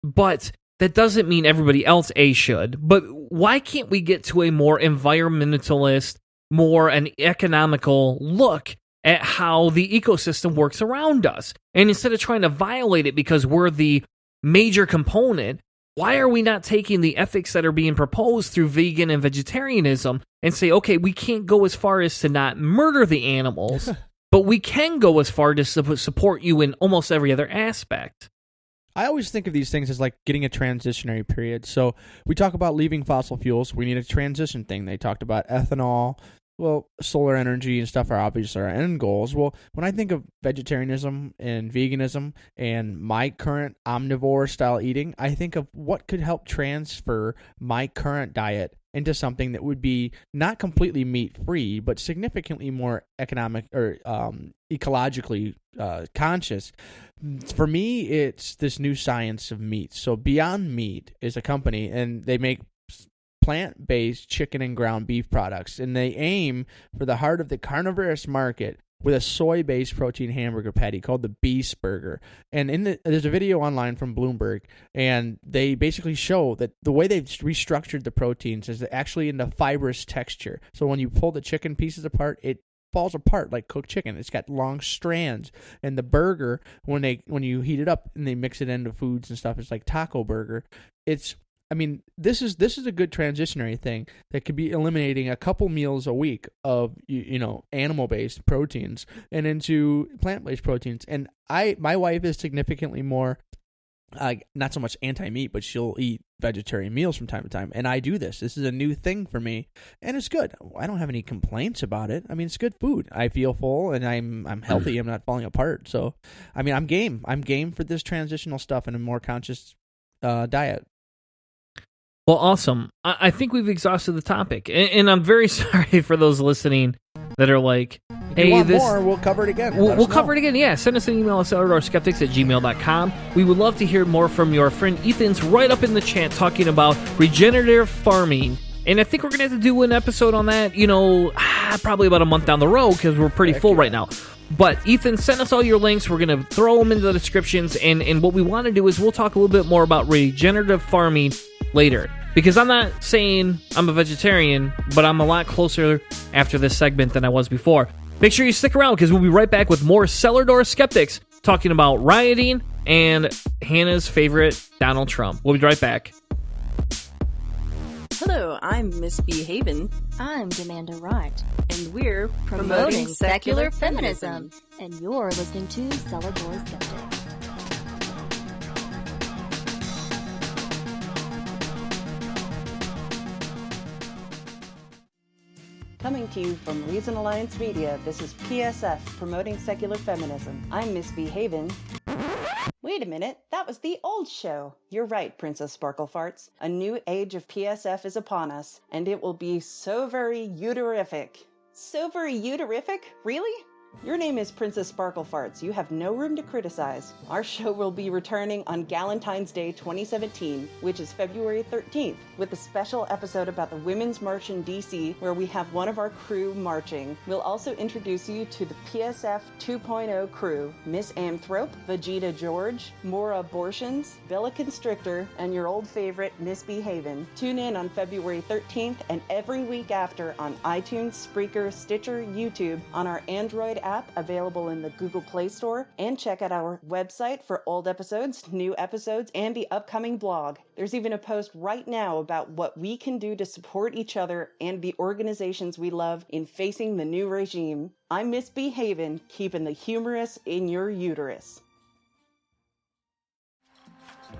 But that doesn't mean everybody else should. But why can't we get to a more environmentalist, more an economical look at how the ecosystem works around us? And instead of trying to violate it because we're the major component, why are we not taking the ethics that are being proposed through vegan and vegetarianism and say, okay, we can't go as far as to not murder the animals, but we can go as far to support you in almost every other aspect? I always think of these things as like getting a transitionary period. So we talk about leaving fossil fuels. We need a transition thing. They talked about ethanol. Well, solar energy and stuff are obviously our end goals. Well, when I think of vegetarianism and veganism and my current omnivore style eating, I think of what could help transfer my current diet into something that would be not completely meat-free, but significantly more economic or ecologically conscious. For me, it's this new science of meat. So Beyond Meat is a company, and they make plant-based chicken and ground beef products, and they aim for the heart of the carnivorous market with a soy-based protein hamburger patty called the Beast Burger. And there's a video online from Bloomberg, and they basically show that the way they've restructured the proteins is actually in the fibrous texture. So when you pull the chicken pieces apart, it falls apart like cooked chicken. It's got long strands, and the burger, when you heat it up and they mix it into foods and stuff, it's like taco burger. This is a good transitionary thing that could be eliminating a couple meals a week of animal-based proteins and into plant-based proteins. And my wife is significantly more not so much anti-meat, but she'll eat vegetarian meals from time to time. And I do this. This is a new thing for me, and it's good. I don't have any complaints about it. It's good food. I feel full, and I'm healthy. I'm not falling apart. So, I'm game. I'm game for this transitional stuff and a more conscious diet. Well, awesome. I think we've exhausted the topic. And I'm very sorry for those listening that are like, if you want more, we'll cover it again. We'll cover it again, yeah. Send us an email at cellardoorskeptics@gmail.com. We would love to hear more from your friend Ethan's right up in the chat talking about regenerative farming. And I think we're going to have to do an episode on that, probably about a month down the road because we're pretty full right now. But Ethan, send us all your links. We're going to throw them into the descriptions. And what we want to do is we'll talk a little bit more about regenerative farming later. Because I'm not saying I'm a vegetarian, but I'm a lot closer after this segment than I was before. Make sure you stick around because we'll be right back with more Cellar Door Skeptics talking about rioting and Hannah's favorite, Donald Trump. We'll be right back. Hello, I'm Miss B. Haven. I'm Demanda Wright. And we're promoting secular feminism. And you're listening to Cellar Door Skeptics. Coming to you from Reason Alliance Media, this is PSF, Promoting Secular Feminism. I'm Miss B. Haven. Wait a minute, that was the old show. You're right, Princess Sparkle Farts. A new age of PSF is upon us, and it will be so very uterific. So very uterific? Really? Your name is Princess Sparkle Farts. You have no room to criticize. Our show will be returning on Galentine's Day 2017, which is February 13th, with a special episode about the Women's March in DC, where we have one of our crew marching. We'll also introduce you to the PSF 2.0 crew, Miss Amthrope, Vegeta George, Mora Abortions, Bella Constrictor, and your old favorite, Miss B. Haven. Tune in on February 13th and every week after on iTunes, Spreaker, Stitcher, YouTube, on our Android app available in the Google Play Store, and check out our website for old episodes, new episodes, and the upcoming blog. There's even a post right now about what we can do to support each other and the organizations we love in facing the new regime. I'm Miss B. Haven, keeping the humorous in your uterus.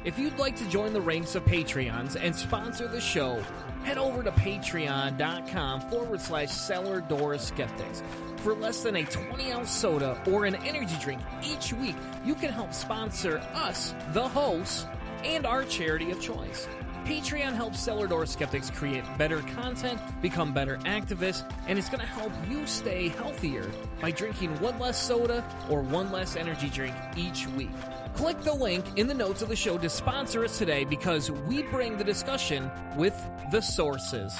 If you'd like to join the ranks of Patreons and sponsor the show, head over to patreon.com/Cellar Door Skeptics. For less than a 20-ounce soda or an energy drink each week, you can help sponsor us, the hosts, and our charity of choice. Patreon helps Cellar Door Skeptics create better content, become better activists, and it's going to help you stay healthier by drinking one less soda or one less energy drink each week. Click the link in the notes of the show to sponsor us today because we bring the discussion with the sources.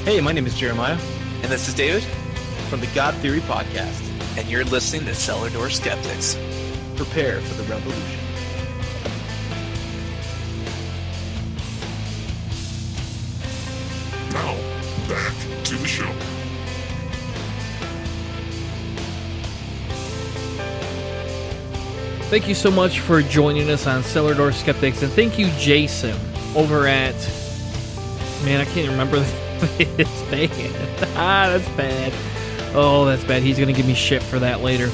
Hey, my name is Jeremiah. And this is David from the God Theory Podcast. And you're listening to Cellar Door Skeptics. Prepare for the revolution. Now, back to the show. Thank you so much for joining us on Cellar Door Skeptics. And thank you, Jason, over at... Man, I can't remember it's bad. That's bad. Oh, that's bad. He's going to give me shit for that later.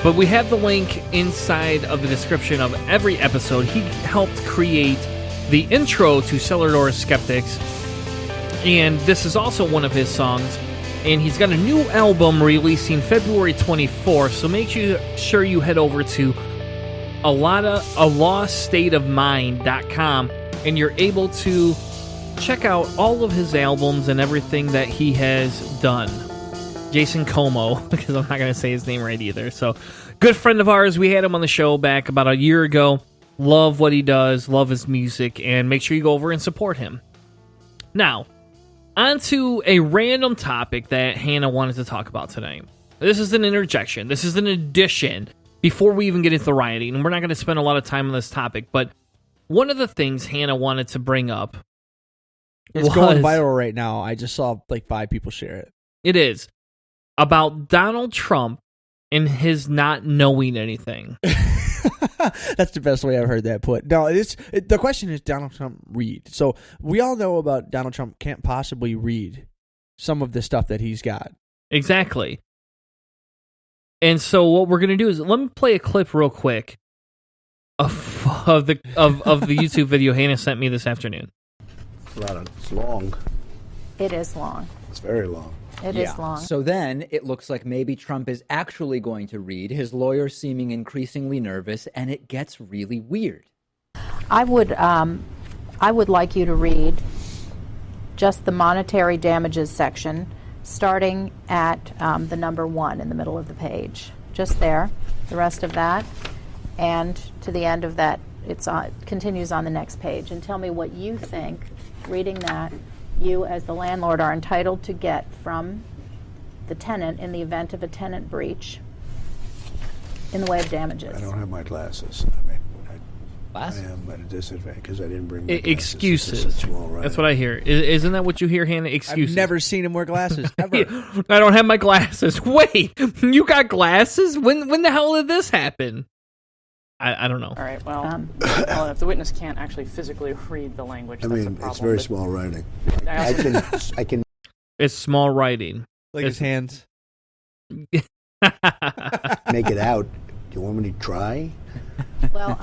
But we have the link inside of the description of every episode. He helped create the intro to Cellar Door Skeptics. And this is also one of his songs. And he's got a new album releasing February 24th. So make sure you head over to aloststateofmind.com and you're able to check out all of his albums and everything that he has done. Jason Como, because I'm not going to say his name right either. So, good friend of ours. We had him on the show back about a year ago. Love what he does. Love his music. And make sure you go over and support him. Now, on to a random topic that Hannah wanted to talk about today. This is an interjection. This is an addition before we even get into the rioting. And we're not going to spend a lot of time on this topic. But one of the things Hannah wanted to bring up It's going viral right now. I just saw like 5 people share it. It is. About Donald Trump and his not knowing anything. That's the best way I've heard that put. No, the question is, Donald Trump read? So we all know about Donald Trump can't possibly read some of the stuff that he's got. Exactly. And so what we're going to do is, let me play a clip real quick of the YouTube video Hannah sent me this afternoon. It's long. It is long. It's very long. It is long. So then it looks like maybe Trump is actually going to read, his lawyer seeming increasingly nervous, and it gets really weird. I would like you to read just the monetary damages section, starting at the number 1 in the middle of the page. Just there. The rest of that, and to the end of that, it continues on the next page. And tell me what you think, reading that, you as the landlord are entitled to get from the tenant in the event of a tenant breach in the way of damages. I don't have my glasses. I mean, I am at a disadvantage because I didn't bring my glasses. Excuses. It's such small That's what I hear. Isn't that what you hear, Hannah? Excuses. I've never seen him wear glasses, ever. I don't have my glasses. Wait, you got glasses? When the hell did this happen? I don't know. All right, well, if the witness can't actually physically read the language, I that's a mean, problem. it's very small writing. I can. It's small writing. Like his hands. Make it out. Do you want me to try? Well,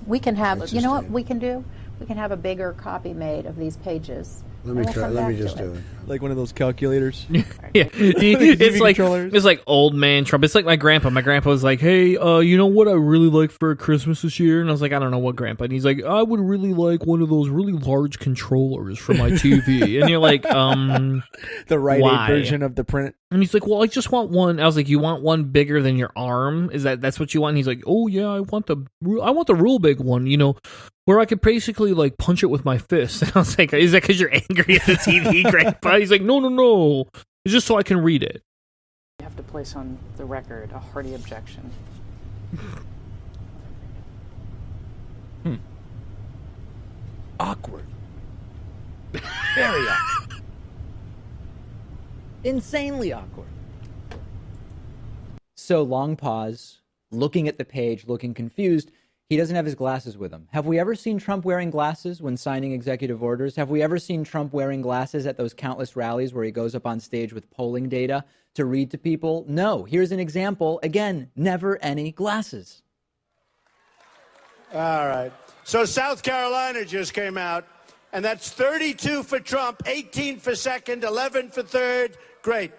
we can have, you know what we can do? We can have a bigger copy made of these pages. Let me try. Let me just do it. Like one of those calculators. Yeah, it's like old man Trump. It's like my grandpa. My grandpa was like, "Hey, you know what I really like for Christmas this year?" And I was like, "I don't know what, Grandpa." And he's like, "I would really like one of those really large controllers for my TV." And you're like, the Rite Aid version of the print. And he's like, "Well, I just want one." I was like, "You want one bigger than your arm? That's what you want?" And he's like, "Oh yeah, I want the real big one. You know, where I could basically like punch it with my fist." And I was like, "Is that because you're angry at the TV, Grandpa?" He's like, No. It's just so I can read it. You have to place on the record a hearty objection. Awkward. Very awkward. Insanely awkward. So long pause, looking at the page, looking confused. He doesn't have his glasses with him. Have we ever seen Trump wearing glasses when signing executive orders? Have we ever seen Trump wearing glasses at those countless rallies where he goes up on stage with polling data to read to people? No. Here's an example. Again, never any glasses. All right. So South Carolina just came out, and that's 32 for Trump, 18 for second, 11 for third. Great.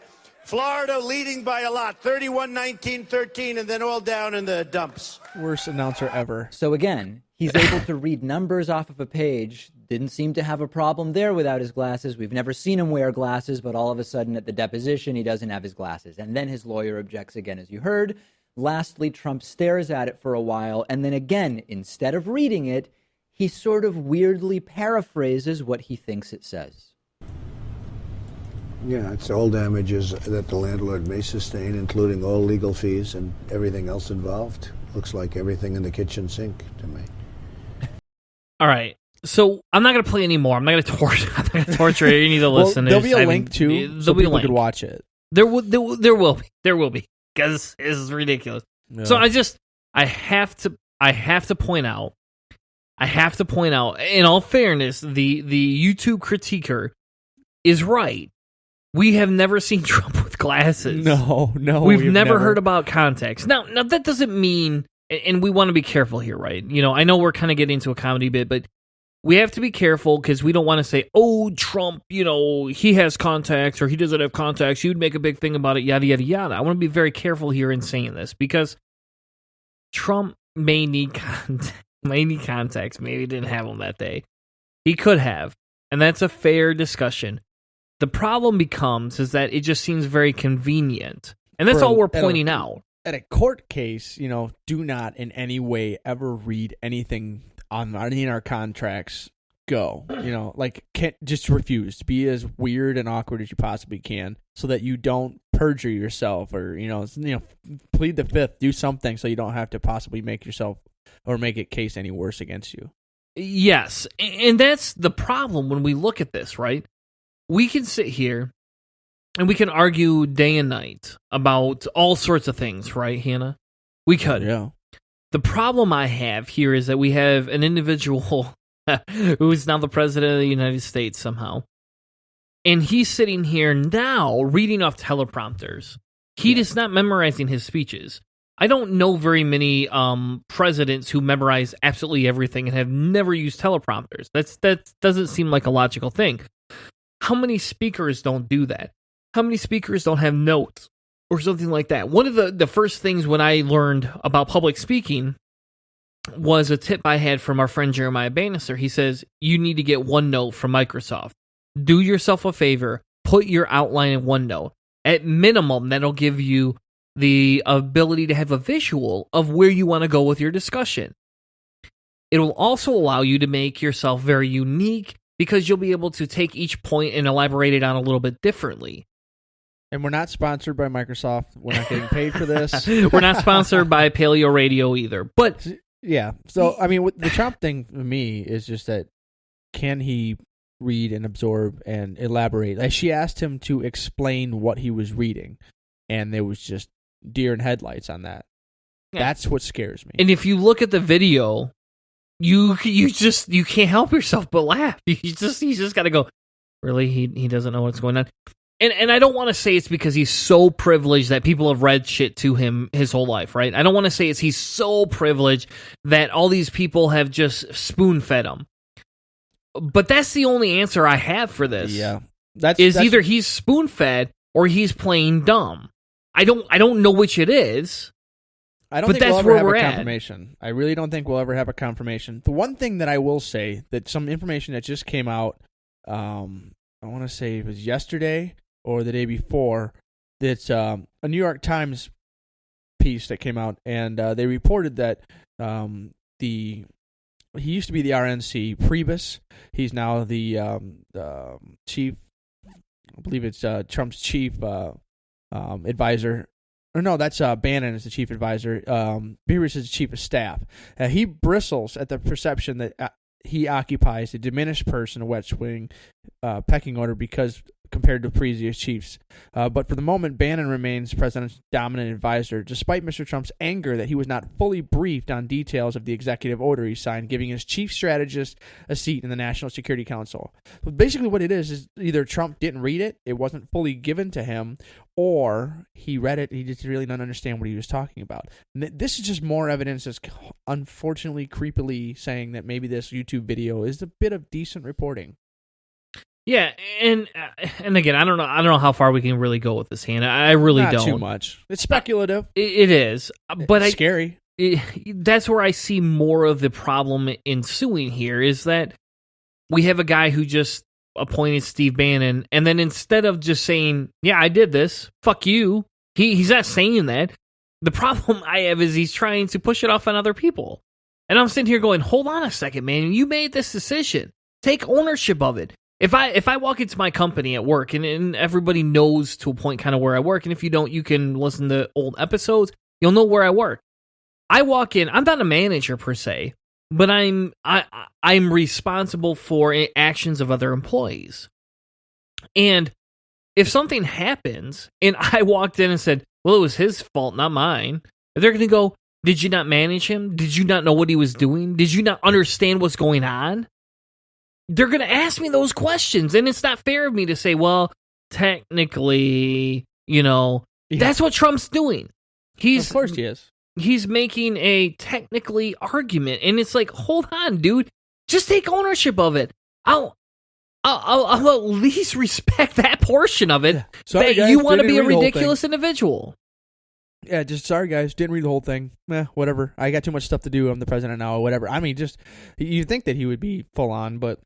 Florida leading by a lot, 31, 19, 13, and then all down in the dumps. Worst announcer ever. So again, he's able to read numbers off of a page. Didn't seem to have a problem there without his glasses. We've never seen him wear glasses, but all of a sudden at the deposition, he doesn't have his glasses. And then his lawyer objects again, as you heard. Lastly, Trump stares at it for a while, and then again, instead of reading it, he sort of weirdly paraphrases what he thinks it says. Yeah, it's all damages that the landlord may sustain, including all legal fees and everything else involved. Looks like everything in the kitchen sink to me. All right. So I'm not going to play anymore. I'm not going to torture any of the listeners. There'll be a link too, so people could watch it. There will be, because this is ridiculous. Yeah. So I have to point out, in all fairness, the YouTube critiquer is right. We have never seen Trump with glasses. No. We've never heard about context. Now that doesn't mean, and we want to be careful here, right? You know, I know we're kind of getting into a comedy bit, but we have to be careful because we don't want to say, oh, Trump, you know, he has contacts or he doesn't have contacts. You'd make a big thing about it, yada, yada, yada. I want to be very careful here in saying this because Trump may need contacts. Maybe he didn't have them that day. He could have, and that's a fair discussion. The problem becomes is that it just seems very convenient. And that's all we're pointing out. At a court case, you know, do not in any way ever read anything on any of our contracts. Go. You know, like, can't just refuse. Be as weird and awkward as you possibly can so that you don't perjure yourself or, plead the fifth. Do something so you don't have to possibly make yourself or make a case any worse against you. Yes. And that's the problem when we look at this, right? We can sit here and we can argue day and night about all sorts of things, right, Hannah? We could. Yeah. The problem I have here is that we have an individual who is now the president of the United States somehow. And he's sitting here now reading off teleprompters. He is not memorizing his speeches. I don't know very many presidents who memorize absolutely everything and have never used teleprompters. That doesn't seem like a logical thing. how many speakers don't do that? How many speakers don't have notes or something like that? One of the first things when I learned about public speaking was a tip I had from our friend Jeremiah Bannister. He says, you need to get OneNote from Microsoft. Do yourself a favor, put your outline in OneNote. At minimum, that'll give you the ability to have a visual of where you want to go with your discussion. It will also allow you to make yourself very unique because you'll be able to take each point and elaborate it on a little bit differently. And we're not sponsored by Microsoft. We're not getting paid for this. We're not sponsored by Paleo Radio either. But yeah, so I mean, the Trump thing for me is just that can he read and absorb and elaborate? Like, she asked him to explain what he was reading, and there was just deer in headlights on that. Yeah. That's what scares me. And if you look at the video, you can't help yourself but laugh. You just got to go, really? He doesn't know what's going on. And I don't want to say it's because he's so privileged that people have read shit to him his whole life, right? I don't want to say he's so privileged that all these people have just spoon-fed him. But that's the only answer I have for this. Yeah. Either he's spoon-fed or he's playing dumb. I don't know which it is. I don't think we'll ever have a confirmation. I really don't think we'll ever have a confirmation. The one thing that I will say, that some information that just came out, I want to say it was yesterday or the day before, that's a New York Times piece that came out, and they reported that he used to be the RNC Priebus. He's now the chief, I believe it's Trump's chief advisor. Or no, that's Bannon is the chief advisor. Beers is the chief of staff. He bristles at the perception that he occupies a diminished person, a West Wing pecking order because compared to previous chiefs. But for the moment, Bannon remains president's dominant advisor, despite Mr. Trump's anger that he was not fully briefed on details of the executive order he signed, giving his chief strategist a seat in the National Security Council. But basically what it is either Trump didn't read it, it wasn't fully given to him, or he read it, he just really didn't understand what he was talking about. And this is just more evidence that's unfortunately creepily saying that maybe this YouTube video is a bit of decent reporting. Yeah, and again, I don't know how far we can really go with this, Hannah. I really don't. Not too much. It's speculative. It is, but it's scary. That's where I see more of the problem ensuing here is that we have a guy who just appointed Steve Bannon, and then instead of just saying, "Yeah, I did this. Fuck you," he's not saying that. The problem I have is he's trying to push it off on other people, and I'm sitting here going, "Hold on a second, man. You made this decision. Take ownership of it." If I walk into my company at work, and everybody knows to a point kind of where I work, and if you don't, you can listen to old episodes, you'll know where I work. I walk in, I'm not a manager per se, but I'm responsible for actions of other employees. And if something happens, and I walked in and said, well, it was his fault, not mine, they're going to go, did you not manage him? Did you not know what he was doing? Did you not understand what's going on? They're going to ask me those questions, and it's not fair of me to say, well, technically, that's what Trump's doing. Of course he is. He's making a technically argument, and it's like, hold on, dude. Just take ownership of it. I'll at least respect that portion of it. Yeah. Sorry, that guys, you want to be a didn't read the whole ridiculous thing. individual. Yeah, just sorry, guys. Didn't read the whole thing. Whatever. I got too much stuff to do. I'm the president now, or whatever. I mean, just you think that he would be full on, but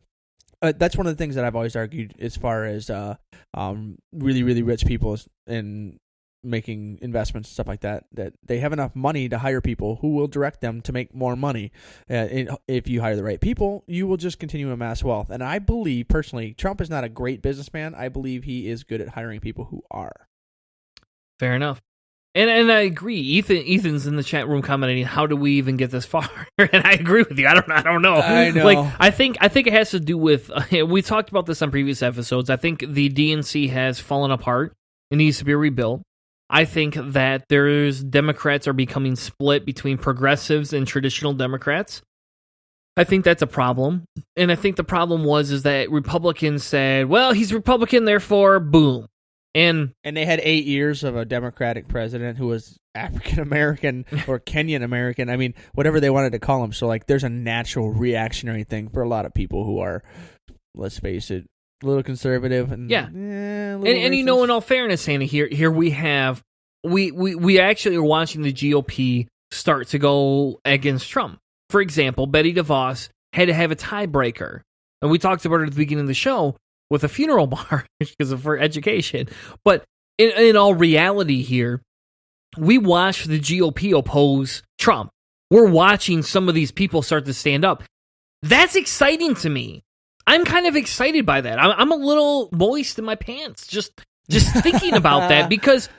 that's one of the things that I've always argued as far as really, really rich people and making investments and stuff like that, that they have enough money to hire people who will direct them to make more money. If you hire the right people, you will just continue to amass wealth. And I believe, personally, Trump is not a great businessman. I believe he is good at hiring people who are. Fair enough. And I agree. Ethan's in the chat room commenting, "How do we even get this far?" And I agree with you. I don't know. I know. Like I think it has to do with we talked about this on previous episodes. I think the DNC has fallen apart. It needs to be rebuilt. I think that Democrats are becoming split between progressives and traditional Democrats. I think that's a problem. And I think the problem is that Republicans said, well, he's Republican, therefore, boom. And they had 8 years of a Democratic president who was African American or Kenyan American. I mean, whatever they wanted to call him. So, like, there's a natural reactionary thing for a lot of people who are, let's face it, A little conservative. And, Yeah. and in all fairness, Hannah, here we have, we actually are watching the GOP start to go against Trump. For example, Betty DeVos had to have a tiebreaker. And we talked about it at the beginning of the show with a funeral bar because of her education. But in all reality here, we watched the GOP oppose Trump. We're watching some of these people start to stand up. That's exciting to me. I'm kind of excited by that. I'm a little moist in my pants just thinking about that, because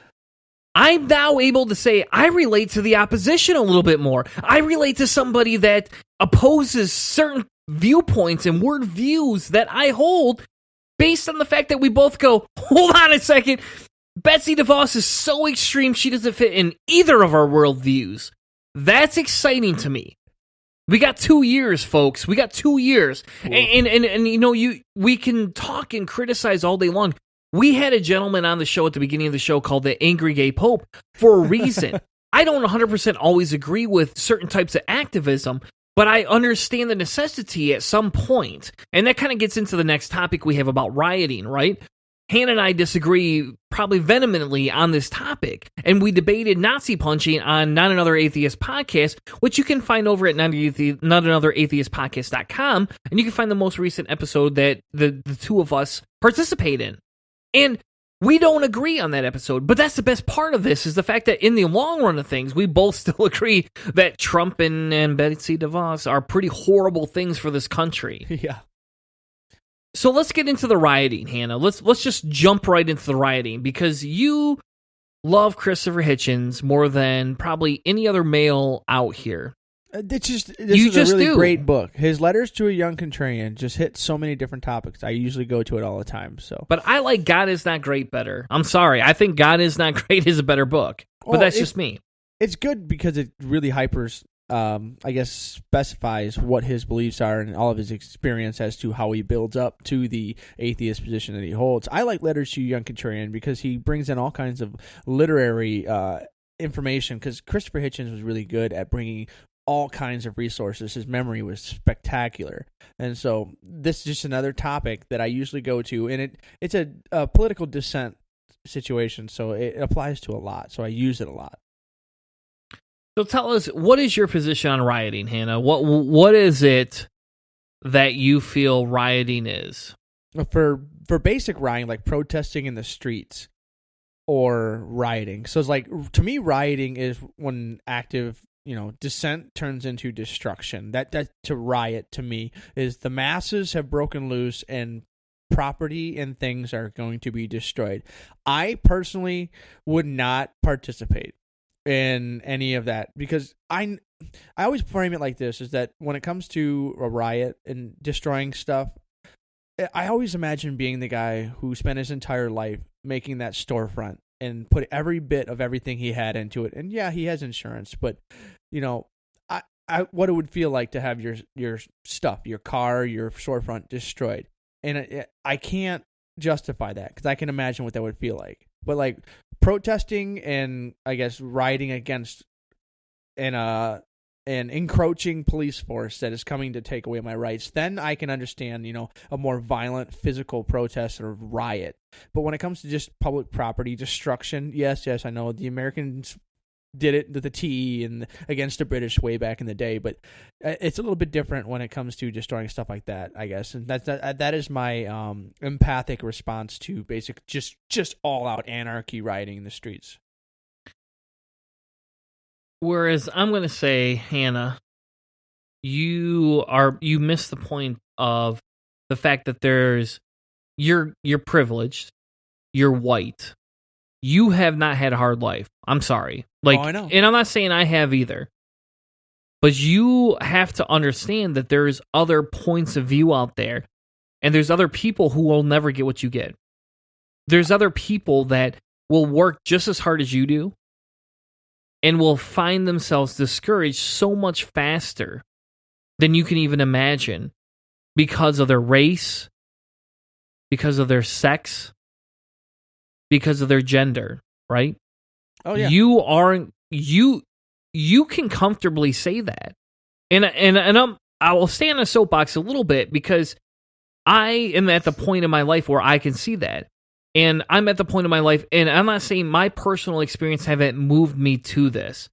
I'm now able to say I relate to the opposition a little bit more. I relate to somebody that opposes certain viewpoints and worldviews that I hold, based on the fact that we both go, hold on a second, Betsy DeVos is so extreme she doesn't fit in either of our worldviews. That's exciting to me. We got 2 years, folks. We got 2 years. And you know, we can talk and criticize all day long. We had a gentleman on the show at the beginning of the show called the Angry Gay Pope for a reason. I don't 100% always agree with certain types of activism, but I understand the necessity at some point. And that kind of gets into the next topic we have about rioting, right? Hannah and I disagree probably vehemently on this topic, and we debated Nazi punching on Not Another Atheist Podcast, which you can find over at notanotheratheistpodcast.com, and you can find the most recent episode that the two of us participate in. And we don't agree on that episode, but that's the best part of this, is the fact that in the long run of things, we both still agree that Trump and Betsy DeVos are pretty horrible things for this country. Yeah. So let's get into the rioting, Hannah. Let's just jump right into the rioting, because you love Christopher Hitchens more than probably any other male out here. This is a really great book. His Letters to a Young Contrarian just hit so many different topics. I usually go to it all the time. So, but I like God Is Not Great better. I'm sorry. I think God Is Not Great is a better book, but that's just me. It's good because it really specifies what his beliefs are and all of his experience as to how he builds up to the atheist position that he holds. I like Letters to a Young Contrarian because he brings in all kinds of literary information, because Christopher Hitchens was really good at bringing all kinds of resources. His memory was spectacular. And so this is just another topic that I usually go to, and it's a political dissent situation, so it applies to a lot, so I use it a lot. So tell us, what is your position on rioting, Hannah? What is it that you feel rioting is? For basic rioting, like protesting in the streets or rioting. So it's like, to me, rioting is when active, dissent turns into destruction. That to riot, to me, is the masses have broken loose and property and things are going to be destroyed. I personally would not participate in any of that, because I always frame it like this, is that when it comes to a riot and destroying stuff, I always imagine being the guy who spent his entire life making that storefront and put every bit of everything he had into it. And yeah, he has insurance, but what it would feel like to have your stuff, your car, your storefront destroyed. And I can't justify that, because I can imagine what that would feel like. But like protesting and I guess rioting against an encroaching police force that is coming to take away my rights, then I can understand, a more violent physical protest or riot. But when it comes to just public property destruction, yes, I know the Americans did it to the T and against the British way back in the day, but it's a little bit different when it comes to destroying stuff like that, I guess. And that is my empathic response to basic just all out anarchy rioting in the streets. Whereas I'm going to say, Hannah, you miss the point of the fact that you're privileged, you're white. You have not had a hard life. I'm sorry. I know. And I'm not saying I have either. But you have to understand that there's other points of view out there, and there's other people who will never get what you get. There's other people that will work just as hard as you do and will find themselves discouraged so much faster than you can even imagine, because of their race, because of their sex, because of their gender, right? Oh yeah. You can comfortably say that. And I will stay on a soapbox a little bit, because I am at the point in my life where I can see that. And I'm at the point in my life, and I'm not saying my personal experience haven't moved me to this.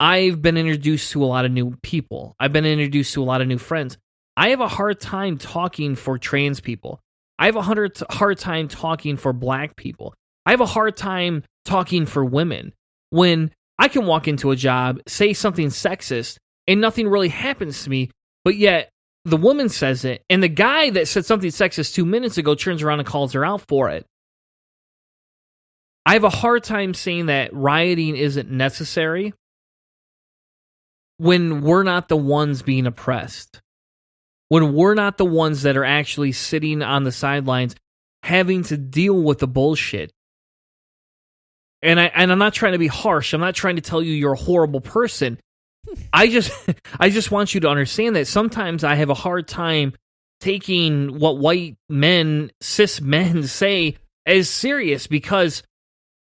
I've been introduced to a lot of new people. I've been introduced to a lot of new friends. I have a hard time talking for trans people. I have a hard time talking for black people. I have a hard time talking for women. When I can walk into a job, say something sexist, and nothing really happens to me, but yet the woman says it, and the guy that said something sexist 2 minutes ago turns around and calls her out for it. I have a hard time saying that rioting isn't necessary when we're not the ones being oppressed. When we're not the ones that are actually sitting on the sidelines having to deal with the bullshit. And I'm not trying to be harsh. I'm not trying to tell you you're a horrible person. I just want you to understand that sometimes I have a hard time taking what white men, cis men say as serious, because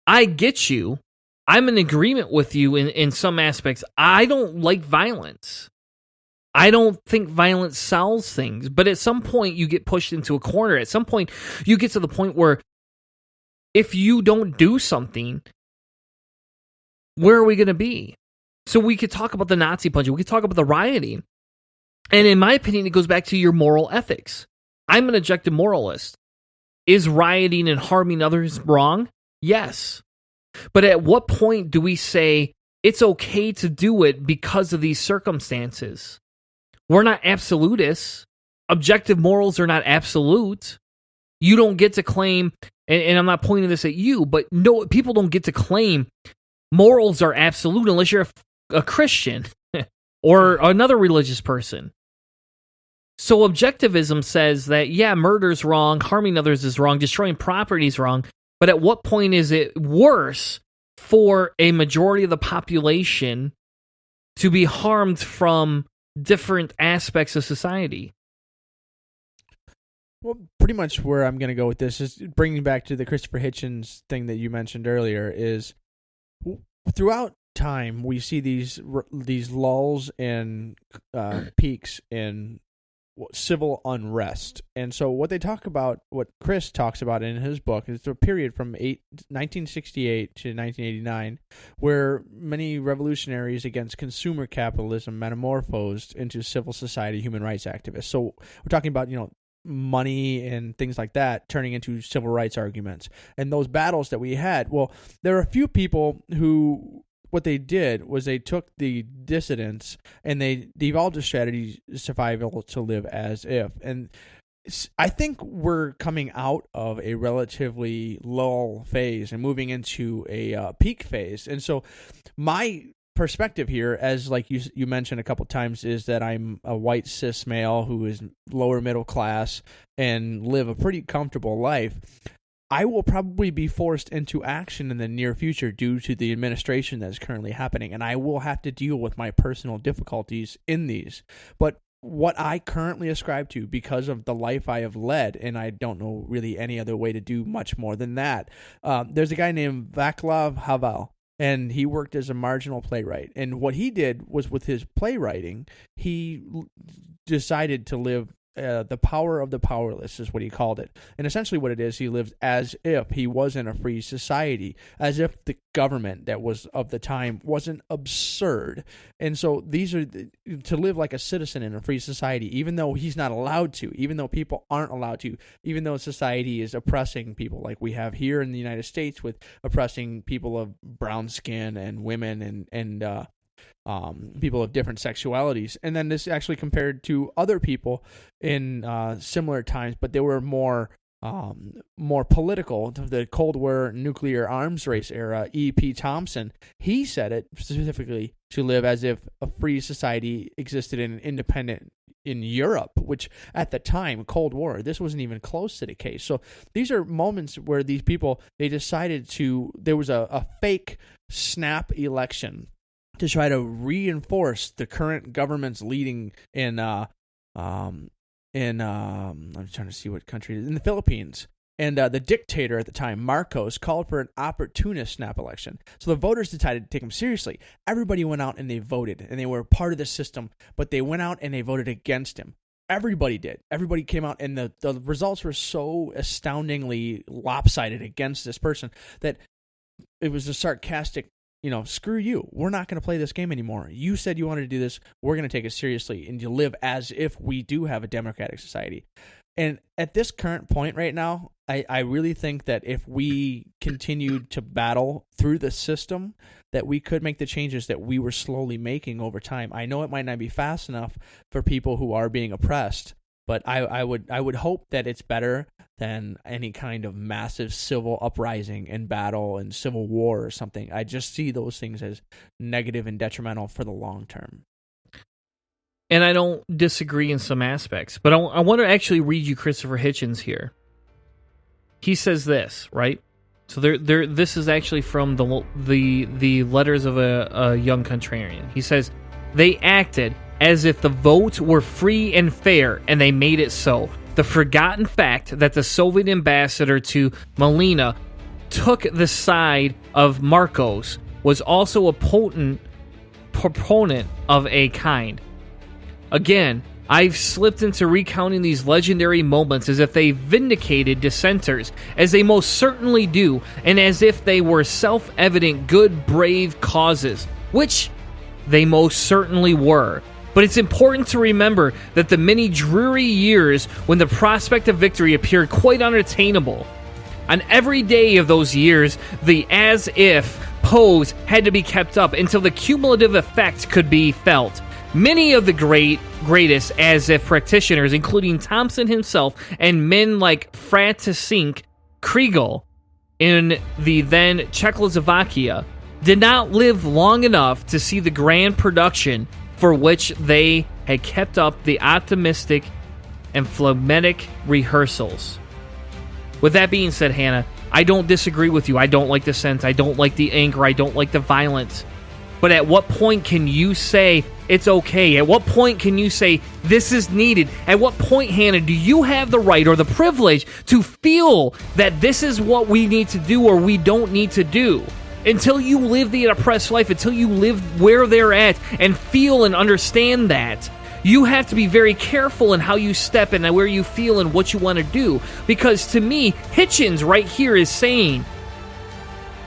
I get you. I'm in agreement with you in some aspects. I don't like violence. I don't think violence solves things. But at some point, you get pushed into a corner. At some point, you get to the point where if you don't do something, where are we going to be? So we could talk about the Nazi punching. We could talk about the rioting. And in my opinion, it goes back to your moral ethics. I'm an objective moralist. Is rioting and harming others wrong? Yes. But at what point do we say it's okay to do it because of these circumstances? We're not absolutists. Objective morals are not absolute. You don't get to claim, and I'm not pointing this at you, but no, people don't get to claim morals are absolute unless you're a Christian or another religious person. So objectivism says that, yeah, murder's wrong, harming others is wrong, destroying property is wrong, but at what point is it worse for a majority of the population to be harmed from different aspects of society? Well, pretty much where I'm going to go with this is bringing back to the Christopher Hitchens thing that you mentioned earlier. Is throughout time we see these lulls and peaks in civil unrest, and so what they talk about, what Chris talks about in his book, is the period from 1968 to 1989, where many revolutionaries against consumer capitalism metamorphosed into civil society human rights activists. So we're talking about, money and things like that turning into civil rights arguments. And those battles that we had, well, there are a few people who, what they did was they took the dissidents and they evolved a strategy survival to live as if. And I think we're coming out of a relatively lull phase and moving into a peak phase. And so my perspective here, as like you mentioned a couple times, is that I'm a white cis male who is lower middle class and live a pretty comfortable life. I will probably be forced into action in the near future due to the administration that's currently happening, and I will have to deal with my personal difficulties in these. But what I currently ascribe to, because of the life I have led, and I don't know really any other way to do much more than that, there's a guy named Václav Havel, and he worked as a marginal playwright. And what he did was, with his playwriting, he decided to live the power of the powerless is what he called it. And essentially what it is, he lived as if he was in a free society, as if the government that was of the time wasn't absurd. And so these are to live like a citizen in a free society, even though he's not allowed to, even though people aren't allowed to, even though society is oppressing people like we have here in the United States, with oppressing people of brown skin and women and people of different sexualities. And then this actually compared to other people in similar times, but they were more political. The Cold War nuclear arms race era, E.P. Thompson, he said it specifically to live as if a free society existed in independent in Europe, which at the time, Cold War, this wasn't even close to the case. So these are moments where these people, they decided there was a fake snap election to try to reinforce the current government's leading in I'm trying to see what country it is, in the Philippines. And the dictator at the time, Marcos, called for an opportunist snap election. So the voters decided to take him seriously. Everybody went out and they voted, and they were part of the system, but they went out and they voted against him. Everybody did. Everybody came out, and the results were so astoundingly lopsided against this person that it was a sarcastic, screw you. We're not going to play this game anymore. You said you wanted to do this. We're going to take it seriously and you live as if we do have a democratic society. And at this current point right now, I really think that if we continued to battle through the system, that we could make the changes that we were slowly making over time. I know it might not be fast enough for people who are being oppressed, but I would hope that it's better than any kind of massive civil uprising and battle and civil war or something. I just see those things as negative and detrimental for the long term. And I don't disagree in some aspects, but I want to actually read you Christopher Hitchens here. He says this, right? So this is actually from the letters of a young contrarian. He says, they acted as if the vote were free and fair, and they made it so. The forgotten fact that the Soviet ambassador to Malina took the side of Marcos was also a potent proponent of a kind. Again, I've slipped into recounting these legendary moments as if they vindicated dissenters, as they most certainly do, and as if they were self-evident good, brave causes, which they most certainly were. But it's important to remember that the many dreary years when the prospect of victory appeared quite unattainable. On every day of those years, the as-if pose had to be kept up until the cumulative effect could be felt. Many of the greatest as-if practitioners, including Thompson himself and men like František Kriegel in the then Czechoslovakia, did not live long enough to see the grand production for which they had kept up the optimistic and phlegmatic rehearsals. With that being said, Hannah, I don't disagree with you. I don't like the sense. I don't like the anger. I don't like the violence. But at what point can you say it's okay? At what point can you say this is needed? At what point, Hannah, do you have the right or the privilege to feel that this is what we need to do or we don't need to do? Until you live the oppressed life, until you live where they're at and feel and understand that, you have to be very careful in how you step and where you feel and what you want to do. Because to me, Hitchens right here is saying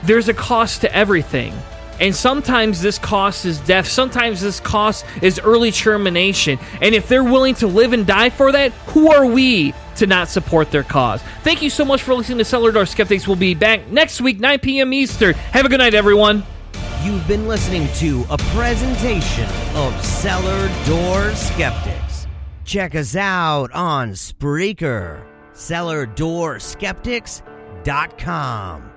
there's a cost to everything. And sometimes this cost is death. Sometimes this cost is early termination. And if they're willing to live and die for that, who are we to not support their cause? Thank you so much for listening to Cellar Door Skeptics. We'll be back next week, 9 p.m. Eastern. Have a good night, everyone. You've been listening to a presentation of Cellar Door Skeptics. Check us out on Spreaker, cellardoorskeptics.com.